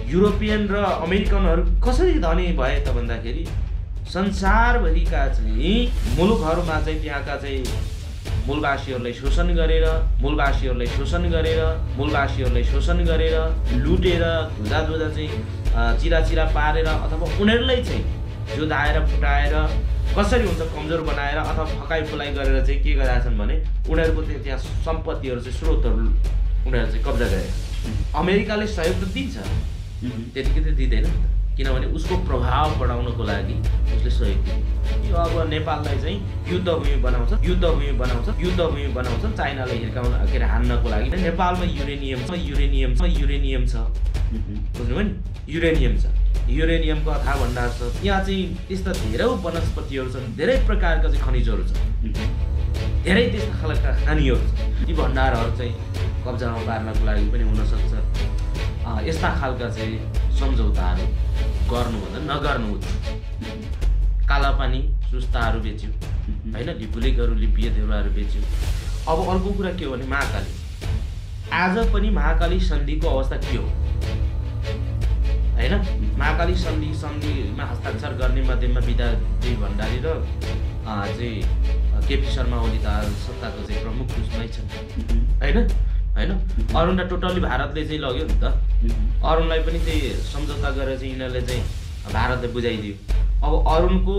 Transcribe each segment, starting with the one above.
European र अमेरिकनहरू कसरी धनी भए त भन्दाखेरि संसारभरिका चाहिँ मुलुकहरूमा चाहिँ त्यहाँका चाहिँ मूलवासीहरूलाई शोषण गरेर लुटेर धुजा चाहिँ चिरा पारेर अथवा उनीहरूलाई चाहिँ जोदाएर फुटाएर कसरी हुन्छ कमजोर बनाएर अथवा फकाइ फुलाइ गरेर चाहिँ के गरेका छन् भने उनीहरूको चाहिँ त्यहाँ सम्पत्तिहरू चाहिँ स्रोतहरू उनीहरू चाहिँ कब्जा गरे। अमेरिकाले सहयोग त दिन्छ, त्यतिकै त दिँदैन, किनभने उसको प्रभाव बढाउनको लागि उसले सहयोग दिन्छ। अब नेपाललाई चाहिँ युद्धभूमि बनाउँछ चाइनाले हिर्काउन के अरे हान्नको लागि। नेपालमा युरेनियम छ बुझ्नुभयो नि, युरेनियमको अथाह भण्डार छ। यहाँ चाहिँ त्यस्ता धेरै वनस्पतिहरू छन्, धेरै प्रकारका चाहिँ खनिजहरू छन्, धेरै त्यस्ता खालका खानीहरू छन्। ती भण्डारहरू चाहिँ कब्जामा पार्नको लागि पनि हुनसक्छ। यस्ता खालका चाहिँ सम्झौताहरू गर्नुभन्दा नगर्नु उचित। कालापानी सुस्ताहरू बेच्यो होइन, लिपुलेकहरू लिपिए देउराहरू बेच्यो। अब अर्को कुरा के हो भने महाकाली, आज पनि महाकाली सन्धिको अवस्था के हो होइन। महाकाली सन्धिमा हस्ताक्षर गर्ने मध्येमा विद्यादेवी भण्डारी र चाहिँ केपी शर्मा ओली त सत्ताको चाहिँ प्रमुख उसमै छन् होइन। अरुणलाई टोटल्ली भारतले चाहिँ लग्यो नि त, अरुणलाई पनि त्यही सम्झौता गरेर चाहिँ यिनीहरूले चाहिँ भारतले बुझाइदियो। अब अरुणको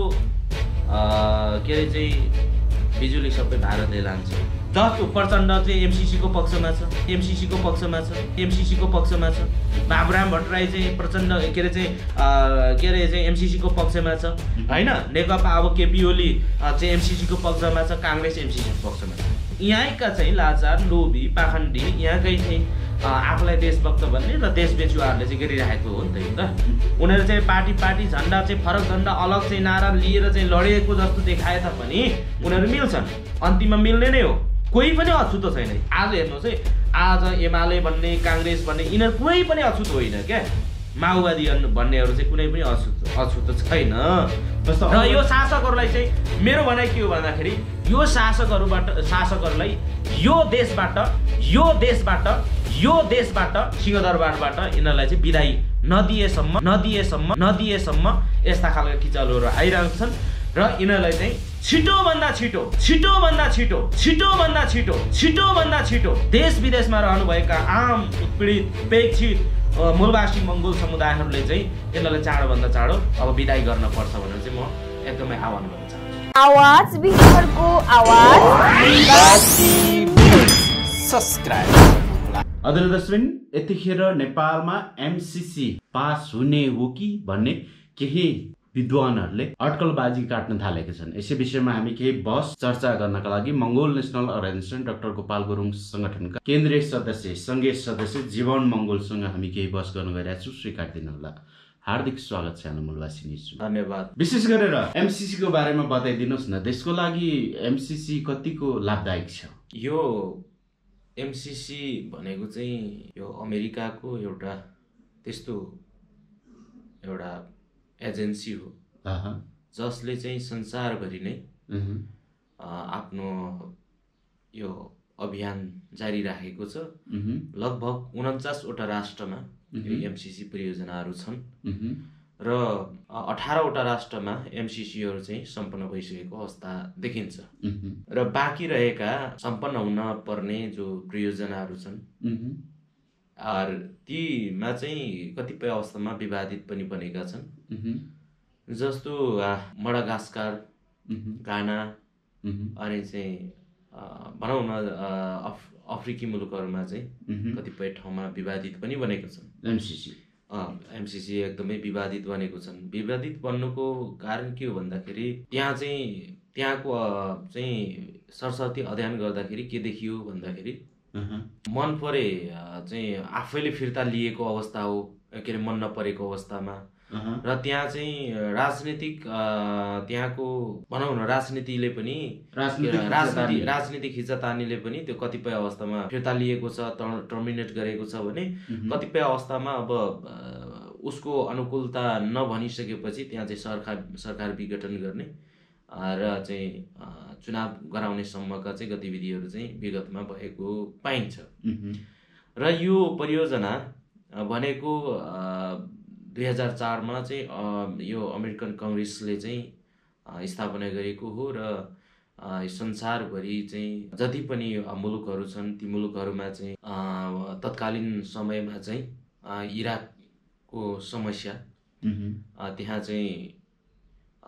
के अरे चाहिँ बिजुली सबै भारतले लान्छ। जस्तो प्रचण्ड चाहिँ एमसिसीको पक्षमा छ, बाबुराम भट्टराई चाहिँ प्रचण्ड के अरे चाहिँ एमसिसीको पक्षमा छ होइन। नेकपा अब केपी ओली चाहिँ एमसिसीको पक्षमा छ, काङ्ग्रेस एमसिसीको पक्षमा छ। यहाँका चाहिँ लाचार लोभी पाखण्डी यहाँकै चाहिँ आफूलाई देशभक्त भन्ने र देश बेचुवाहरूले चाहिँ गरिरहेको हो नि त। उनीहरू चाहिँ पार्टी झन्डा चाहिँ फरक झन्डा अलग चाहिँ नारा लिएर चाहिँ लडेको जस्तो देखाए तापनि उनीहरू मिल्छन्, अन्तिममा मिल्ने नै हो। कोही पनि अछुतो छैन। आज हेर्नुहोस् है, आज एमाले भन्ने काङ्ग्रेस भन्ने यिनीहरू कुनै पनि अछुतो होइन क्या। माओवादी भन्नेहरू चाहिँ कुनै पनि अछुतो छैन। र यो शासकहरूलाई चाहिँ मेरो भनाइ के हो भन्दाखेरि यो शासकहरूलाई यो देशबाट सिंहदरबारबाट यिनीहरूलाई चाहिँ बिदाई नदिएसम्म यस्ता खालका किचलहरू आइरहेको छन्। र यिनीहरूलाई चाहिँ छिटोभन्दा छिटो देश विदेशमा रहनुभएका आम उत्पीडित उपेक्षित मूलवासी मङ्गोल समुदायहरूले चाहिँ यिनीहरूलाई चाँडोभन्दा चाँडो अब बिदाई गर्न पर्छ भनेर चाहिँ म एकदमै आह्वान गर्न चाहन्छु। आवाज बिहारको आवाज सब्स्क्राइब। आदरणीय दर्शक, यतिखेर नेपालमा एमसिसी पास हुने हो कि भन्ने केही विद्वानहरूले अड्कलबाजी काट्न थालेका छन्। यसै विषयमा हामी केही बहस चर्चा गर्नका लागि Mongol National Organisation doctor Gopal Gurung संगठनका केन्द्रीय सदस्य सङ्घीय सदस्य जीवन मङ्गोलसँग हामी केही बहस गर्न गइरहेका छौँ। स्वीकार दिनुहोला। हार्दिक स्वागत छ मूलवासी न्युज। धन्यवाद। विशेष गरेर एमसिसी को बारेमा बताइदिनुहोस् न, देशको लागि एमसिसी कतिको लाभदायक छ? यो एमसिसी भनेको चाहिँ यो अमेरिकाको एउटा त्यस्तो एउटा एजेन्सी हो जसले चाहिँ संसारभरि नै आफ्नो यो अभियान जारी राखेको छ। लगभग 49 वटा राष्ट्रमा एमसिसी परियोजनाहरू छन् र 18 वटा राष्ट्रमा एमसिसीहरू चाहिँ सम्पन्न भइसकेको अवस्था देखिन्छ। र बाँकी रहेका सम्पन्न हुन पर्ने जो परियोजनाहरू छन् तीमा चाहिँ कतिपय अवस्थामा विवादित पनि बनेका छन्। जस्तो मडागास्कर, घाना अनि चाहिँ भनौँ न अफ्रिकी मुलुकहरूमा चाहिँ कतिपय ठाउँमा विवादित पनि बनेका छन्। एमसिसी एकदमै विवादित बनेको छन्। विवादित बन्नुको कारण के हो भन्दाखेरि त्यहाँको चाहिँ सरस्वती अध्ययन गर्दाखेरि के देखियो भन्दाखेरि मन परे चाहिँ आफैले फिर्ता लिएको अवस्था हो, के अरे मन नपरेको अवस्थामा। र त्यहाँ चाहिँ राजनीतिक त्यहाँको भनौँ न राजनीतिले पनि राजनीतिक खिचातानीले पनि त्यो कतिपय अवस्थामा फिर्ता लिएको छ, टर्मिनेट गरेको छ भने कतिपय अवस्थामा अब उसको अनुकूलता नभनिसकेपछि त्यहाँ चाहिँ सरकार विघटन गर्ने र चाहिँ चुनाव गराउने सम्मका चाहिँ गतिविधिहरू चाहिँ विगतमा भएको पाइन्छ। र यो परियोजना भनेको 2004मा चाहिँ यो अमेरिकन कङ्ग्रेसले चाहिँ स्थापना गरेको हो र संसारभरि चाहिँ जति पनि मुलुकहरू छन् ती मुलुकहरूमा चाहिँ तत्कालीन समयमा चाहिँ इराकको समस्या त्यहाँ चाहिँ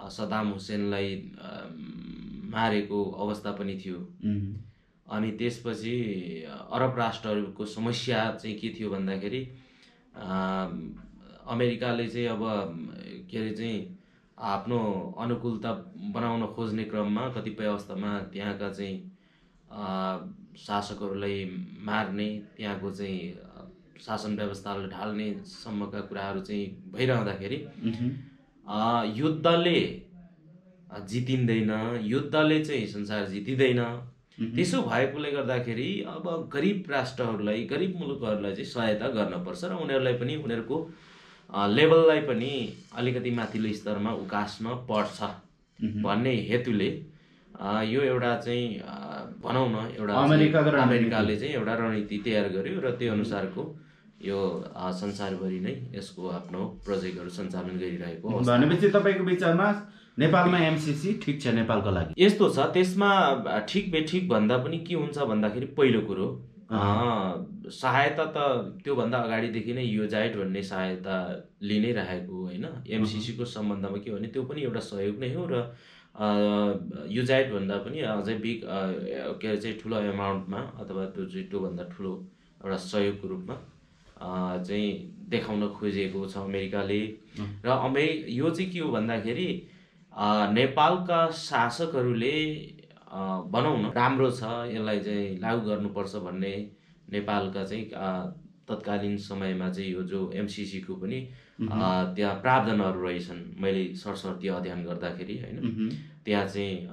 सद्दाम हुसेनलाई मारेको अवस्था पनि थियो। अनि त्यसपछि अरब राष्ट्रहरूको समस्या चाहिँ के थियो भन्दाखेरि अमेरिकाले चाहिँ अब के अरे चाहिँ आफ्नो अनुकूलता बनाउन खोज्ने क्रममा कतिपय अवस्थामा त्यहाँका चाहिँ शासकहरूलाई मार्ने, त्यहाँको चाहिँ शासन व्यवस्थालाई ढाल्ने सम्मका कुराहरू चाहिँ भइरहँदाखेरि युद्धले जितिँदैन, युद्धले चाहिँ संसार जितिँदैन। त्यसो भएकोले गर्दाखेरि अब गरिब राष्ट्रहरूलाई, गरिब मुलुकहरूलाई चाहिँ सहायता गर्नुपर्छ र उनीहरूलाई पनि उनीहरूको लेभललाई पनि अलिकति माथिल्लो स्तरमा उकास्न पर्छ भन्ने हेतुले यो एउटा चाहिँ भनौँ न एउटा अमेरिकाले चाहिँ एउटा रणनीति तयार गर्यो र त्यो अनुसारको यो संसारभरि नै यसको आफ्नो प्रोजेक्टहरू सञ्चालन गरिरहेको हो। भनेपछि तपाईँको विचारमा नेपालमा एमसीसी ठिक छ नेपालको लागि? यस्तो छ, त्यसमा ठिक बेठिक भन्दा पनि के हुन्छ भन्दाखेरि पहिलो कुरो सहायता त त्योभन्दा अगाडिदेखि नै योजाइट भन्ने सहायता लिइ नै रहेको होइन। एमसीसीको सम्बन्धमा के भने त्यो पनि एउटा सहयोग नै हो र योजाइट भन्दा पनि अझै बिग के अरे चाहिँ ठुलो एमाउन्टमा अथवा त्यो चाहिँ त्योभन्दा ठुलो एउटा सहयोगको रूपमा चाहिँ देखाउन खोजेको छ अमेरिकाले। र यो चाहिँ के हो भन्दाखेरि नेपालका शासकहरूले भनौँ न राम्रो छ यसलाई चाहिँ लागू गर्नुपर्छ भन्ने नेपालका चाहिँ तत्कालीन समयमा चाहिँ यो जो एमसीसीको पनि त्यहाँ प्रावधानहरू रहेछन्। मैले सरसर्ती अध्ययन गर्दाखेरि होइन त्यहाँ चाहिँ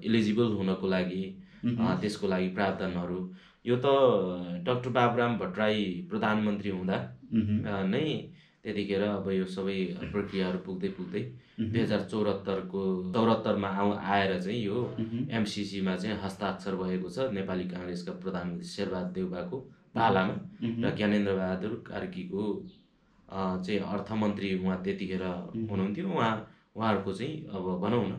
इलिजिबल हुनको लागि त्यसको लागि प्रावधानहरू यो त डाक्टर बाबुराम भट्टराई प्रधानमन्त्री हुँदा नै त्यतिखेर अब यो सबै प्रक्रियाहरू पुग्दै 2074मा आएर चाहिँ यो एमसीसीमा चाहिँ हस्ताक्षर भएको छ नेपाली काङ्ग्रेसका प्रधानमन्त्री शेरबहादुर देउवाको पालामा र ज्ञानेन्द्र बहादुर कार्कीको चाहिँ अर्थमन्त्री उहाँ त्यतिखेर हुनुहुन्थ्यो। उहाँहरूको चाहिँ अब भनौँ न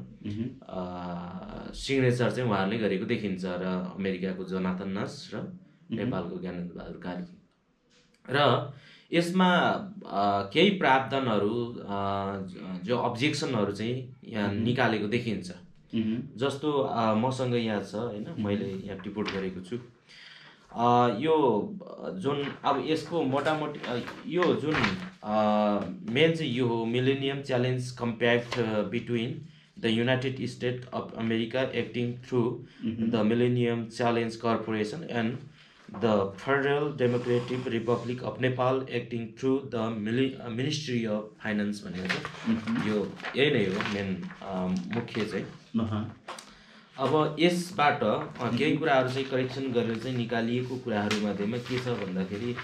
सिग्नेचर चाहिँ उहाँहरूले गरेको देखिन्छ र अमेरिकाको जोनाथन नस र नेपालको ज्ञानेन्द्र बहादुर कार्की। र यसमा केही प्रावधानहरू जो अब्जेक्सनहरू चाहिँ यहाँ निकालेको देखिन्छ। जस्तो मसँग यहाँ छ होइन, मैले यहाँ टिपोट गरेको छु। यो जुन अब यसको मोटामोटी यो जुन मेन चाहिँ यो हो millennium challenge compact between the United state of America acting through the Millennium Challenge corporation and the federal democratic Republic of Nepal acting through the ministry of finance भनेको चाहिँ यो यही नै हो मेन मुख्य चाहिँ। अब यसबाट केही कुराहरू चाहिँ करेक्सन गरेर चाहिँ निकालिएको कुराहरू मध्येमा के छ भन्दाखेरि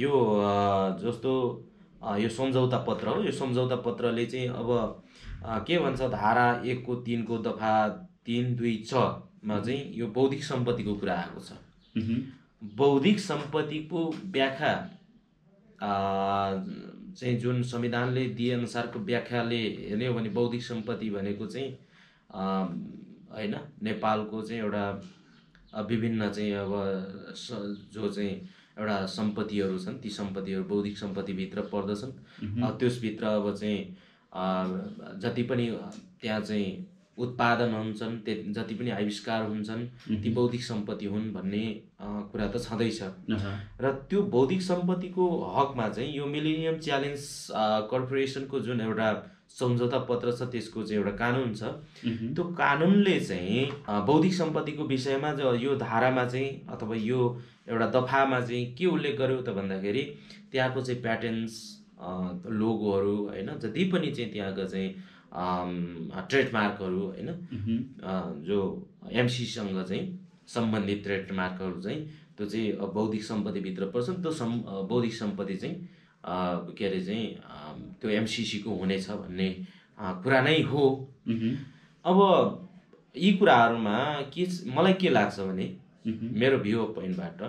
यो जस्तो यो सम्झौता पत्र हो। यो सम्झौता पत्रले चाहिँ अब के भन्छ धारा 1 को 3 को दफा 326मा चाहिँ यो बौद्धिक सम्पत्तिको कुरा आएको छ। बौद्धिक सम्पत्तिको व्याख्या चाहिँ जुन संविधानले दिए अनुसारको व्याख्याले हेर्ने हो भने बौद्धिक सम्पत्ति भनेको चाहिँ होइन नेपालको चाहिँ एउटा विभिन्न चाहिँ अब जो चाहिँ एउटा सम्पत्तिहरू छन् ती सम्पत्तिहरू बौद्धिक सम्पत्तिभित्र पर्दछन्। त्यसभित्र अब चाहिँ जति पनि त्यहाँ चाहिँ उत्पादन हुन्छन् जति पनि आविष्कार हुन्छन् ती बौद्धिक सम्पत्ति हुन् भन्ने कुरा त छँदैछ। र त्यो बौद्धिक सम्पत्तिको हकमा चाहिँ यो मिलेनियम च्यालेन्ज कर्पोरेसनको जुन एउटा सम्झौता पत्र छ त्यसको चाहिँ एउटा कानुन छ। त्यो कानुनले चाहिँ बौद्धिक सम्पत्तिको विषयमा जो यो धारामा चाहिँ अथवा यो एउटा दफामा चाहिँ के उल्लेख गर्यो त भन्दाखेरि त्यहाँको चाहिँ प्याटेन्ट्स लोगोहरू होइन जति पनि चाहिँ त्यहाँको चाहिँ ट्रेडमार्कहरू होइन जो एमसीसँग चाहिँ सम्बन्धित ट्रेडमार्कहरू चाहिँ त्यो चाहिँ बौद्धिक सम्पत्तिभित्र पर्छन्। त्यो बौद्धिक सम्पत्ति चाहिँ के अरे चाहिँ त्यो एमसीसीको हुनेछ भन्ने कुरा नै हो। अब यी कुराहरूमा के मलाई के लाग्छ भने मेरो भ्यू पोइन्टबाट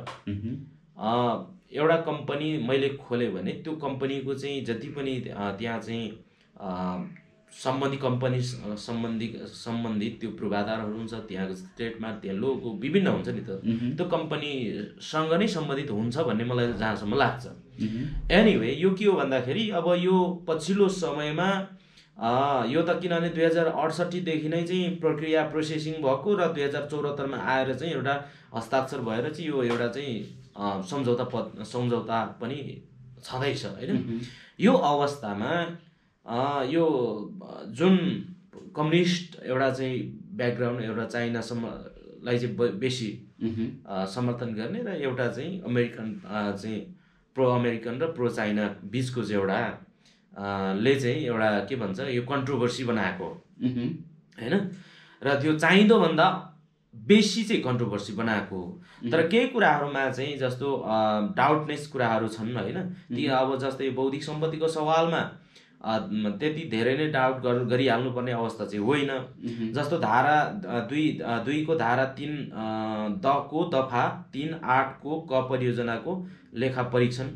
एउटा कम्पनी मैले खोलेँ भने त्यो कम्पनीको चाहिँ जति पनि त्यहाँ चाहिँ सम्बन्धित त्यो पूर्वाधारहरू हुन्छ, त्यहाँको ट्रेडमार्क, त्यहाँ लोगो विभिन्न हुन्छ नि त, त्यो कम्पनीसँग नै सम्बन्धित हुन्छ भन्ने मलाई जहाँसम्म लाग्छ। एनिवे यो के हो भन्दाखेरि अब यो पछिल्लो समयमा यो त किनभने 2068 देखि नै चाहिँ प्रक्रिया प्रोसेसिङ भएको र 2074 मा आएर चाहिँ एउटा हस्ताक्षर भएर चाहिँ यो एउटा चाहिँ सम्झौता पनि छँदैछ हैन। यो अवस्थामा यो जुन कम्युनिस्ट एउटा चाहिँ ब्याकग्राउन्ड, एउटा चाइनासम्मलाई चाहिँ बेसी समर्थन गर्ने र एउटा चाहिँ अमेरिकन चाहिँ प्रो अमेरिकन र प्रो चाइना बिचको चाहिँ एउटा ले चाहिँ एउटा के भन्छ यो कन्ट्रोभर्सी बनाएको हैन, र त्यो चाहिँदो भन्दा बेसी चाहिँ कन्ट्रोभर्सी बनाएको। तर केही कुराहरूमा चाहिँ जस्तो डाउटनेस कुराहरू छन् हैन, ती अब जस्तै बौद्धिक सम्पत्तिको सवालमा त्यति धेरै नै डाउट गरिहाल्नुपर्ने अवस्था चाहिँ होइन। जस्तो धारा 2 को धारा 3 को दफा 3(8) को क परियोजनाको लेखा परीक्षण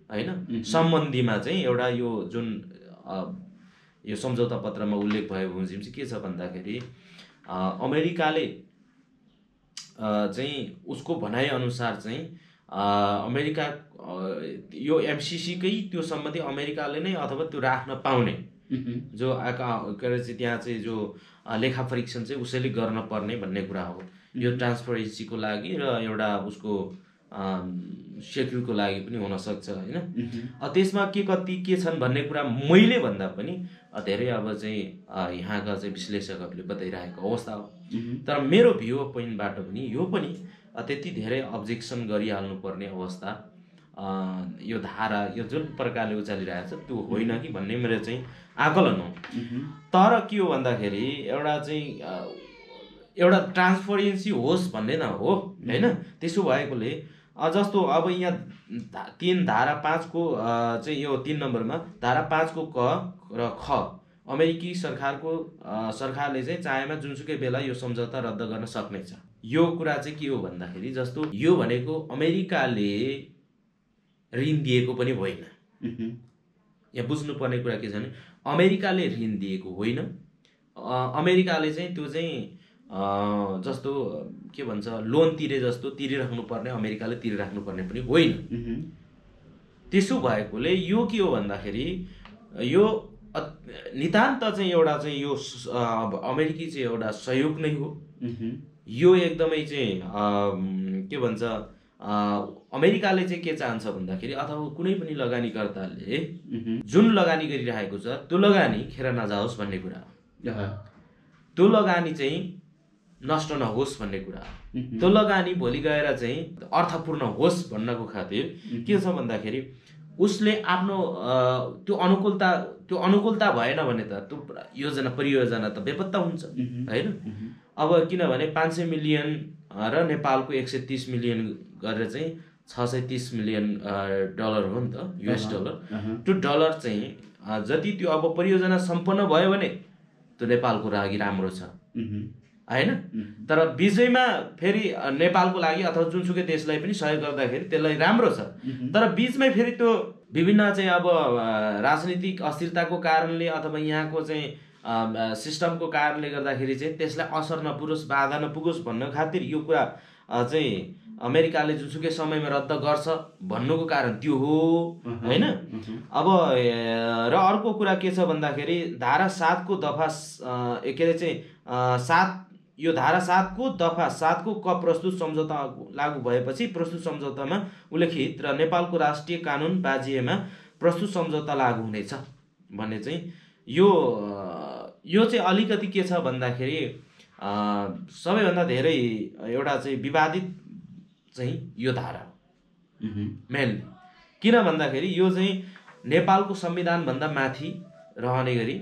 हैन सम्बन्धीमा चाहिँ एउटा यो जुन यो सम्झौता पत्रमा उल्लेख भएको बमोजिम चाहिँ के छ भन्दाखेरि अमेरिकाले चाहिँ उसको भनाइ अनुसार चाहिँ अमेरिका यो एमसीसी कै त्यो सम्बन्धी अमेरिकाले नै अथवा त्यो राख्न पाउने जो त्यहाँ चाहिँ जो लेखा परीक्षण चाहिँ उसैले गर्न पर्ने भन्ने कुरा हो। यो ट्रान्सपरेन्सीको लागि र एउटा उसको सेक्युरको लागि पनि हुन सक्छ हैन। त्यसमा कति के छन् भन्ने कुरा मैले भन्दा पनि धेरै अब चाहिँ यहाँका चाहिँ विश्लेषकहरूले बताइरहेको अवस्था हो। तर मेरो भ्यू पोइन्टबाट पनि यो पनि त्यति धेरै अब्जेक्सन गरिहाल्नु पर्ने अवस्था यो धारा यो जुन प्रकारले उचालिरहेको छ त्यो होइन कि भन्ने मेरो चाहिँ आकलन हो। तर के हो भन्दाखेरि एउटा चाहिँ एउटा ट्रान्सपरेन्सी होस् भन्ने न हो हैन। त्यसो भएकोले जस्तो अब यहाँ 3 धारा 5 को चाहिँ यो 3 नम्बरमा धारा 5 को क र ख अमेरिकी सरकारले चाहिँ चाहेमा जुनसुकै बेला यो सम्झौता रद्द गर्न सक्नेछ। यो कुरा चाहिँ के हो भन्दाखेरि जस्तो यो भनेको अमेरिकाले ऋण दिएको पनि होइन। यहाँ बुझ्नुपर्ने कुरा के छ भने अमेरिकाले ऋण दिएको होइन। अमेरिकाले चाहिँ त्यो चाहिँ जस्तो के भन्छ लोन तिरे जस्तो तिरिराख्नु पर्ने अमेरिकाले तिरिराख्नु पर्ने पनि होइन। त्यसो भएकोले यो के हो भन्दाखेरि यो नितान्त चाहिँ एउटा चाहिँ यो अमेरिकी चाहिँ एउटा सहयोग नै हो। यो एकदमै चाहिँ के भन्छ अमेरिकाले चाहिँ के चाहन्छ भन्दाखेरि अथवा कुनै पनि लगानीकर्ताले जुन लगानी गरिरहेको छ त्यो लगानी खेर नजाओस् भन्ने कुरा हो। त्यो लगानी चाहिँ नष्ट नहोस् भन्ने कुरा हो। त्यो लगानी भोलि गएर चाहिँ अर्थपूर्ण होस् भन्नको खातिर के छ भन्दाखेरि उसले आफ्नो त्यो अनुकूलता भएन भने त त्यो परियोजना त बेपत्ता हुन्छ हैन। अब किनभने 500 मिलियन र नेपालको 130 मिलियन गरेर चाहिँ 630 मिलियन डलर हो नि त US डलर। त्यो डलर चाहिँ जति त्यो अब परियोजना सम्पन्न भयो भने त्यो नेपालको लागि राम्रो छ हैन। तर बीचैमा फेरि नेपालको लागि अथवा जुनसुकै देशलाई पनि सहयोग गर्दाखेरि त्यसलाई राम्रो छ। तर बीचमै फेरि त्यो विभिन्न चाहिँ अब राजनीतिक अस्थिरताको कारणले अथवा यहाँको चाहिँ सिस्टमको कारणले गर्दाखेरि चाहिँ त्यसलाई असर नपुरोस् बाधा नपुगोस् भन्न खातिर यो कुरा चाहिँ अमेरिकाले जुनसुकै समयमा रद्द गर्छ भन्नुको कारण त्यो हो हैन। अब र अर्को कुरा के छ भन्दाखेरि धारा 7 को दफा के अरे चाहिँ 7 यो धारा 7 को दफा 7 को क प्रस्तुत सम्झौता लागू भएपछि प्रस्तुत सम्झौतामा उल्लेखित र नेपालको राष्ट्रिय कानुन बाजिएमा प्रस्तुत सम्झौता लागू हुनेछ भन्ने चाहिँ यो चाहिँ अलिकति के छ भन्दाखेरि सबैभन्दा धेरै एउटा चाहिँ विवादित चाहिँ यो धारा हो मेनली। किन भन्दाखेरि यो चाहिँ नेपालको संविधान भन्दा माथि रहने गरी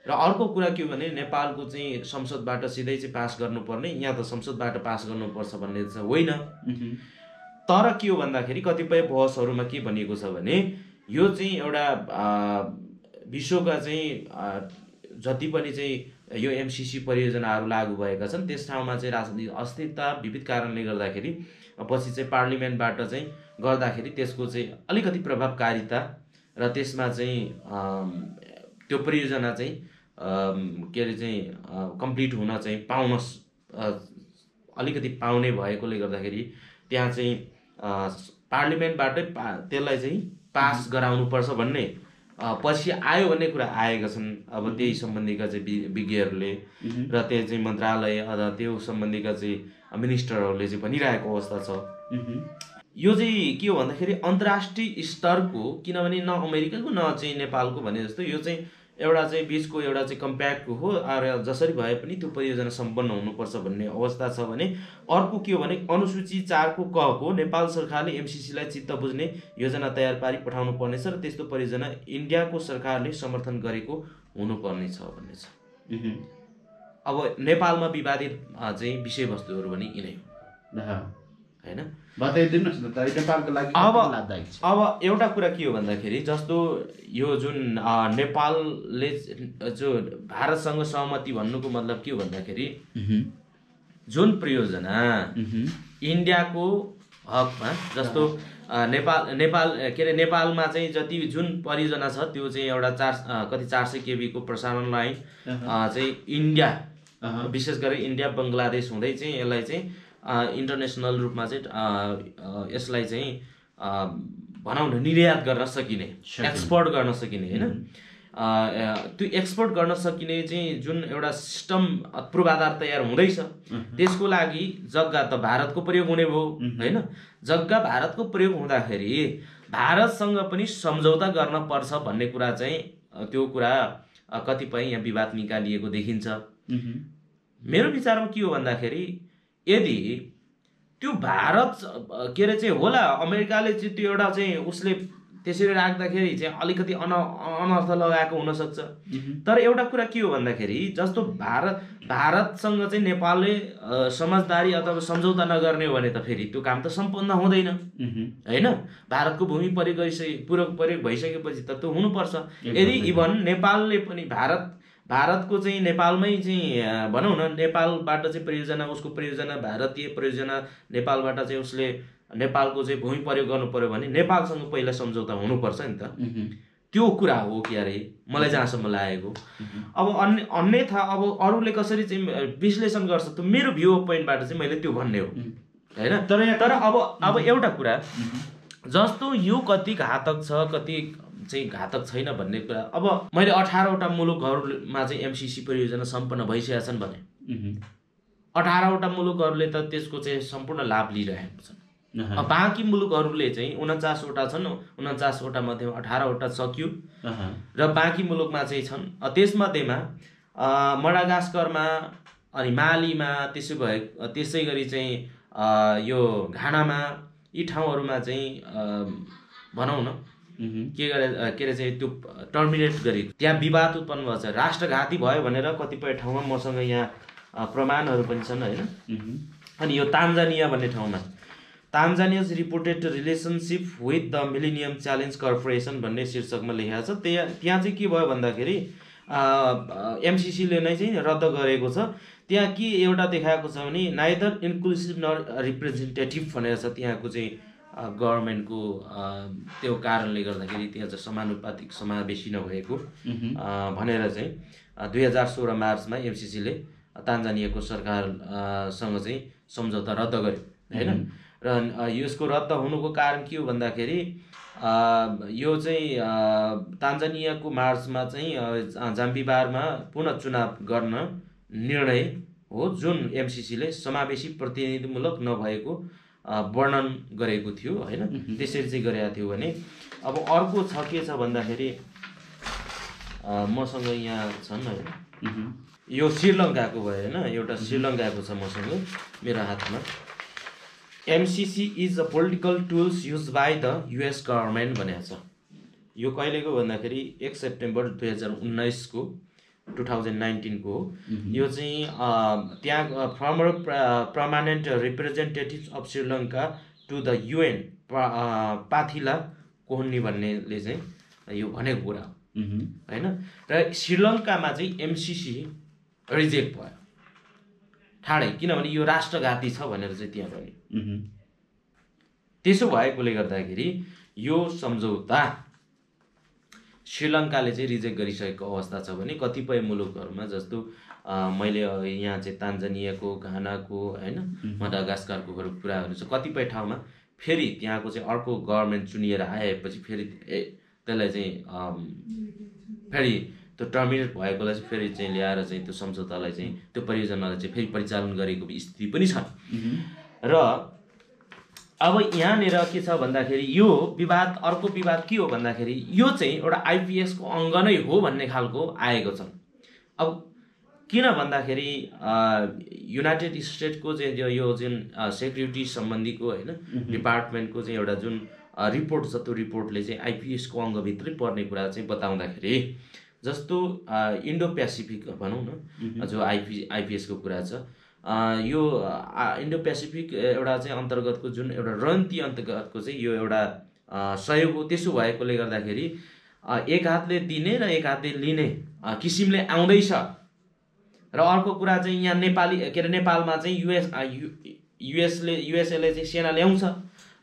र अर्को कुरा के हो भने नेपालको चाहिँ संसदबाट सिधै चाहिँ पास गर्नुपर्ने, यहाँ त संसदबाट पास गर्नुपर्छ भन्ने चाहिँ होइन। तर के हो भन्दाखेरि कतिपय बहसहरूमा के भनिएको छ भने यो चाहिँ एउटा विश्वका चाहिँ जति पनि चाहिँ यो एमसीसी परियोजनाहरू लागू भएका छन् त्यस ठाउँमा चाहिँ राजनीतिक अस्थिरता विविध कारणले गर्दाखेरि पछि चाहिँ पार्लिमेन्टबाट चाहिँ गर्दाखेरि त्यसको चाहिँ अलिकति प्रभावकारिता र त्यसमा चाहिँ त्यो परियोजना चाहिँ के अरे चाहिँ कम्प्लिट हुन चाहिँ अलिकति पाउने भएकोले गर्दाखेरि त्यहाँ चाहिँ पार्लिमेन्टबाटै त्यसलाई चाहिँ पास गराउनुपर्छ भन्ने पछि आयो भन्ने कुरा आएका छन्। अब त्यही सम्बन्धीका चाहिँ विज्ञहरूले र त्यही चाहिँ मन्त्रालय अथवा त्यो सम्बन्धीका चाहिँ मिनिस्टरहरूले चाहिँ भनिरहेको अवस्था छ। यो चाहिँ के हो भन्दाखेरि अन्तर्राष्ट्रिय स्तरको, किनभने न अमेरिकाको न चाहिँ नेपालको भने जस्तो यो चाहिँ एउटा चाहिँ बिचको एउटा चाहिँ कम्प्याक्ट हो र जसरी भए पनि त्यो परियोजना सम्पन्न हुनुपर्छ भन्ने अवस्था छ भने अर्को के हो भने अनुसूची 4 को क को नेपाल सरकारले एमसीसीलाई चित्त बुझ्ने योजना तयार पारी पठाउनु पर्नेछ र त्यस्तो परियोजना इन्डियाको सरकारले समर्थन गरेको हुनुपर्ने छ भन्ने छ। अब नेपालमा विवादित चाहिँ विषयवस्तुहरू पनि यिनै हो हैन, बताइदिनुस् न त नेपालको लागि लाभदायक छ। अब एउटा कुरा के हो भन्दाखेरि जस्तो यो जुन नेपालले जो भारतसँग सहमति भन्नुको मतलब के हो भन्दाखेरि जुन परियोजना इन्डियाको हकमा, जस्तो नेपाल के अरे नेपालमा चाहिँ जति जुन परियोजना छ त्यो चाहिँ एउटा 400 केबी को प्रसारण लाइन चाहिँ इन्डिया विशेष गरी इन्डिया बङ्गलादेश हुँदै चाहिँ यसलाई चाहिँ इन्टरनेसनल रूपमा चाहिँ यसलाई चाहिँ भनौँ न निर्यात गर्न सकिने, एक्सपोर्ट गर्न सकिने हैन, त्यो एक्सपोर्ट गर्न सकिने चाहिँ जुन एउटा सिस्टम पूर्वाधार तयार हुँदैछ त्यसको लागि जग्गा त भारतको प्रयोग हुने भयो हैन। जग्गा भारतको प्रयोग हुँदाखेरि भारतसँग पनि सम्झौता गर्न पर्छ भन्ने कुरा चाहिँ त्यो कुरा कतिपय यहाँ विवाद निकालिएको देखिन्छ। मेरो विचारमा के हो भन्दाखेरि यदि त्यो भारत के अरे चाहिँ होला अमेरिकाले चाहिँ त्यो एउटा चाहिँ उसले त्यसरी राख्दाखेरि चाहिँ अलिकति अनर्थ लगाएको हुनसक्छ, तर एउटा कुरा के हो भन्दाखेरि जस्तो भारतसँग चाहिँ नेपालले समझदारी अथवा सम्झौता नगर्ने हो भने त फेरि त्यो काम त सम्पन्न हुँदैन हैन। भारतको भूमि प्रयोग भइसकेपछि त त्यो हुनुपर्छ। यदि इभन नेपालले पनि भारतको चाहिँ नेपालमै चाहिँ भनौँ न नेपालबाट चाहिँ परियोजना, उसको परियोजना भारतीय परियोजना नेपालबाट चाहिँ उसले नेपालको चाहिँ भूमि प्रयोग गर्नु पर्यो भने नेपालसँग पहिला सम्झौता हुनुपर्छ नि त। त्यो कुरा हो कि अरे मलाई जहाँसम्म लागेको। अब अन्यथा अब अरूले कसरी चाहिँ विश्लेषण गर्छ त मेरो भ्यू पोइन्टबाट चाहिँ मैले त्यो भन्ने हो हैन। तर अब एउटा कुरा जस्तो यो कति घातक छ कति चाहिँ घातक छैन भन्ने कुरा, अब मैले 18वटा मुलुकहरूमा चाहिँ एमसीसी परियोजना सम्पन्न भइसकेका छन् भने 18वटा मुलुकहरूले त त्यसको चाहिँ सम्पूर्ण लाभ लिइरहेका छन्। बाँकी मुलुकहरूले चाहिँ 49वटा छन्, 49वटा मध्येमा 18वटा सक्यो र बाँकी मुलुकमा चाहिँ छन्। त्यसमध्येमा मडागास्करमा अनि मालीमा त्यसै गरी चाहिँ यो घानामा यी ठाउँहरूमा चाहिँ भनौँ न के अरे चाहिँ त्यो टर्मिनेट गरेको, त्यहाँ विवाद उत्पन्न भएको छ, राष्ट्रघाती भयो भनेर कतिपय ठाउँमा मसँग यहाँ प्रमाणहरू पनि छन् हैन। अनि यो तान्जानिया भन्ने ठाउँमा Tanzania's reported relationship with the Millennium Challenge Corporation भन्ने शीर्षकमा लेखेको छ। त्यहाँ चाहिँ के भयो भन्दाखेरि एमसीसीले नै चाहिँ रद्द गरेको छ। त्यहाँ के एउटा देखाएको छ भने नाइदर इन्क्लुसिभ नर रिप्रेजेन्टेटिभ भनेर छ त्यहाँको चाहिँ गभर्मेन्टको त्यो कारणले गर्दाखेरि त्यहाँ चाहिँ समानुपातिक समावेशी नभएको भनेर चाहिँ 2016 मार्चमा एमसीसीले तान्जानियाको सरकारसँग चाहिँ सम्झौता रद्द गर्यो हैन। र यसको रद्द हुनुको कारण के हो भन्दाखेरि यो चाहिँ तान्जानियाको मार्चमा चाहिँ जाम्बिबारमा पुनः चुनाव गर्न निर्णय हो जुन एमसीसीले समावेशी प्रतिनिधिमूलक नभएको वर्णन गरेको थियो हैन। त्यसरी चाहिँ गरेको थियो भने अब अर्को छ के छ भन्दाखेरि मसँग यहाँ छन् हैन, यो श्रीलङ्काको भयो हैन, एउटा श्रीलङ्काको छ मसँग मेरो हातमा। MCC is a political tools use by the US government भनेको छ। यो कहिलेको भन्दाखेरि 1 सेप्टेम्बर 2019 को 2019 को हो। यो चाहिँ त्यहाँ former permanent representative of Sri Lanka to the UN पाथिला कोहन्नी भन्नेले चाहिँ यो भनेको कुरा हो हैन। र श्रीलङ्कामा चाहिँ एमसीसी रिजेक्ट भयो ठाडै, किनभने यो राष्ट्रघाती छ भनेर चाहिँ त्यहाँ पनि। त्यसो भएकोले गर्दाखेरि यो सम्झौता श्रीलङ्काले चाहिँ रिजेक्ट गरिसकेको अवस्था छ भने कतिपय मुलुकहरूमा जस्तो मैले यहाँ चाहिँ तान्जानियाको, घानाको, होइन, मडागास्करको कुराहरू छ। कतिपय ठाउँमा फेरि त्यहाँको चाहिँ अर्को गभर्मेन्ट चुनिएर आएपछि फेरि त्यसलाई चाहिँ फेरि त्यो टर्मिनेट भएकोलाई चाहिँ फेरि चाहिँ ल्याएर चाहिँ त्यो सम्झौतालाई चाहिँ त्यो परियोजनालाई चाहिँ फेरि परिचालन गरेको स्थिति पनि छ। र अब यहाँनिर के छ भन्दाखेरि यो विवाद, अर्को विवाद के हो भन्दाखेरि यो चाहिँ एउटा आइपिएसको अङ्ग नै हो भन्ने खालको आएको छ। अब किन भन्दाखेरि युनाइटेड स्टेटको चाहिँ यो जुन सेक्युरिटी सम्बन्धीको, होइन, डिपार्टमेन्टको चाहिँ एउटा जुन रिपोर्ट छ, त्यो रिपोर्टले चाहिँ आइपिएसको अङ्गभित्रै पर्ने कुरा चाहिँ बताउँदाखेरि जस्तो इन्डो पेसिफिक भनौँ न, जो आइपिएसको कुरा छ, यो इन्डो पेसिफिक एउटा चाहिँ अन्तर्गतको जुन एउटा रणनीति अन्तर्गतको चाहिँ यो एउटा सहयोग हो। त्यसो भएकोले गर्दाखेरि एक हातले दिने र एक हातले लिने किसिमले आउँदैछ। र अर्को कुरा चाहिँ यहाँ नेपालमा चाहिँ युएसएले चाहिँ सेना ल्याउँछ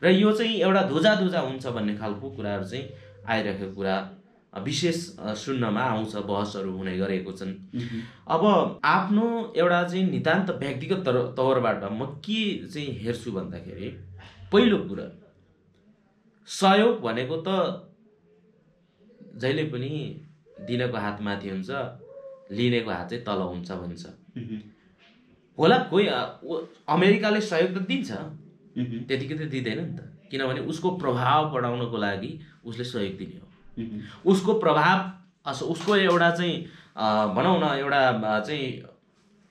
र यो चाहिँ एउटा धुजा हुन्छ भन्ने खालको कुराहरू चाहिँ आइरहेको कुरा विशेष सुन्नमा आउँछ, बहसहरू हुने गरेको छन्। अब आफ्नो एउटा चाहिँ नितान्त व्यक्तिगत तौरबाट म के चाहिँ हेर्छु भन्दाखेरि पहिलो कुरा सहयोग भनेको त जहिले पनि दिनको हात माथि हुन्छ, लिनेको हात चाहिँ तल हुन्छ भन्छ होला। कोही अमेरिकाले सहयोग त दिन्छ, त्यतिकै त दिँदैन नि त, किनभने उसको प्रभाव बढाउनको लागि उसले सहयोग दिने हो। उसको प्रभाव, उसको एउटा चाहिँ भनौँ न एउटा चाहिँ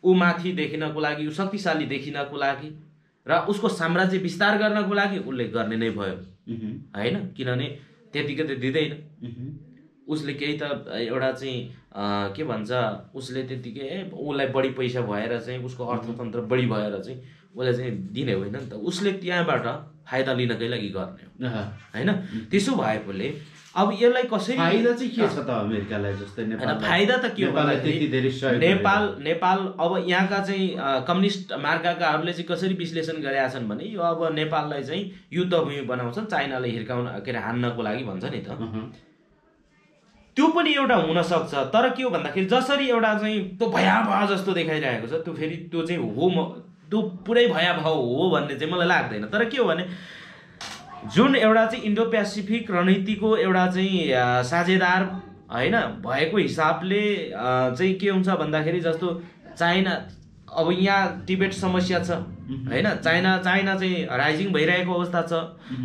ऊ माथि देखिनको लागि, ऊ शक्तिशाली देखिनको लागि र उसको साम्राज्य विस्तार गर्नको लागि उसले गर्ने नै भयो, होइन, किनभने त्यतिकै त दिँदैन। उसले केही त एउटा चाहिँ के भन्छ, उसले त्यतिकै उसलाई बढी पैसा भएर चाहिँ उसको अर्थतन्त्र बढी भएर चाहिँ उसले चाहिँ दिने होइन नि त, उसले त्यहाँबाट फाइदा लिनकै लागि गर्ने हो, होइन। त्यसो भएकोले अब यसलाई कसरी फाइदा चाहिँ के छ त अमेरिकालाई जस्तै नेपाल? फाइदा त के हो भन्दाखेरि नेपाल अब यहाँका चाहिँ कम्युनिस्ट मार्काकाहरूले चाहिँ कसरी विश्लेषण गरेका छन् भने यो अब नेपाललाई चाहिँ युद्धभूमि बनाउँछन्, चाइनाले हिर्काउन के अरे हान्नको लागि भन्छ नि त। त्यो पनि एउटा हुनसक्छ, तर के हो भन्दाखेरि जसरी एउटा चाहिँ त्यो भयावह जस्तो देखाइरहेको छ त्यो फेरि त्यो चाहिँ हो, त्यो पुरै भयावह हो भन्ने चाहिँ मलाई लाग्दैन। तर के हो भने जुन एउटा चाहिँ इन्डो पेसिफिक रणनीतिको एउटा चाहिँ साझेदार, होइन, भएको हिसाबले चाहिँ के हुन्छ भन्दाखेरि जस्तो चाइना, अब यहाँ टिबेट समस्या छ, होइन, चाइना चाहिँ राइजिङ भइरहेको अवस्था छ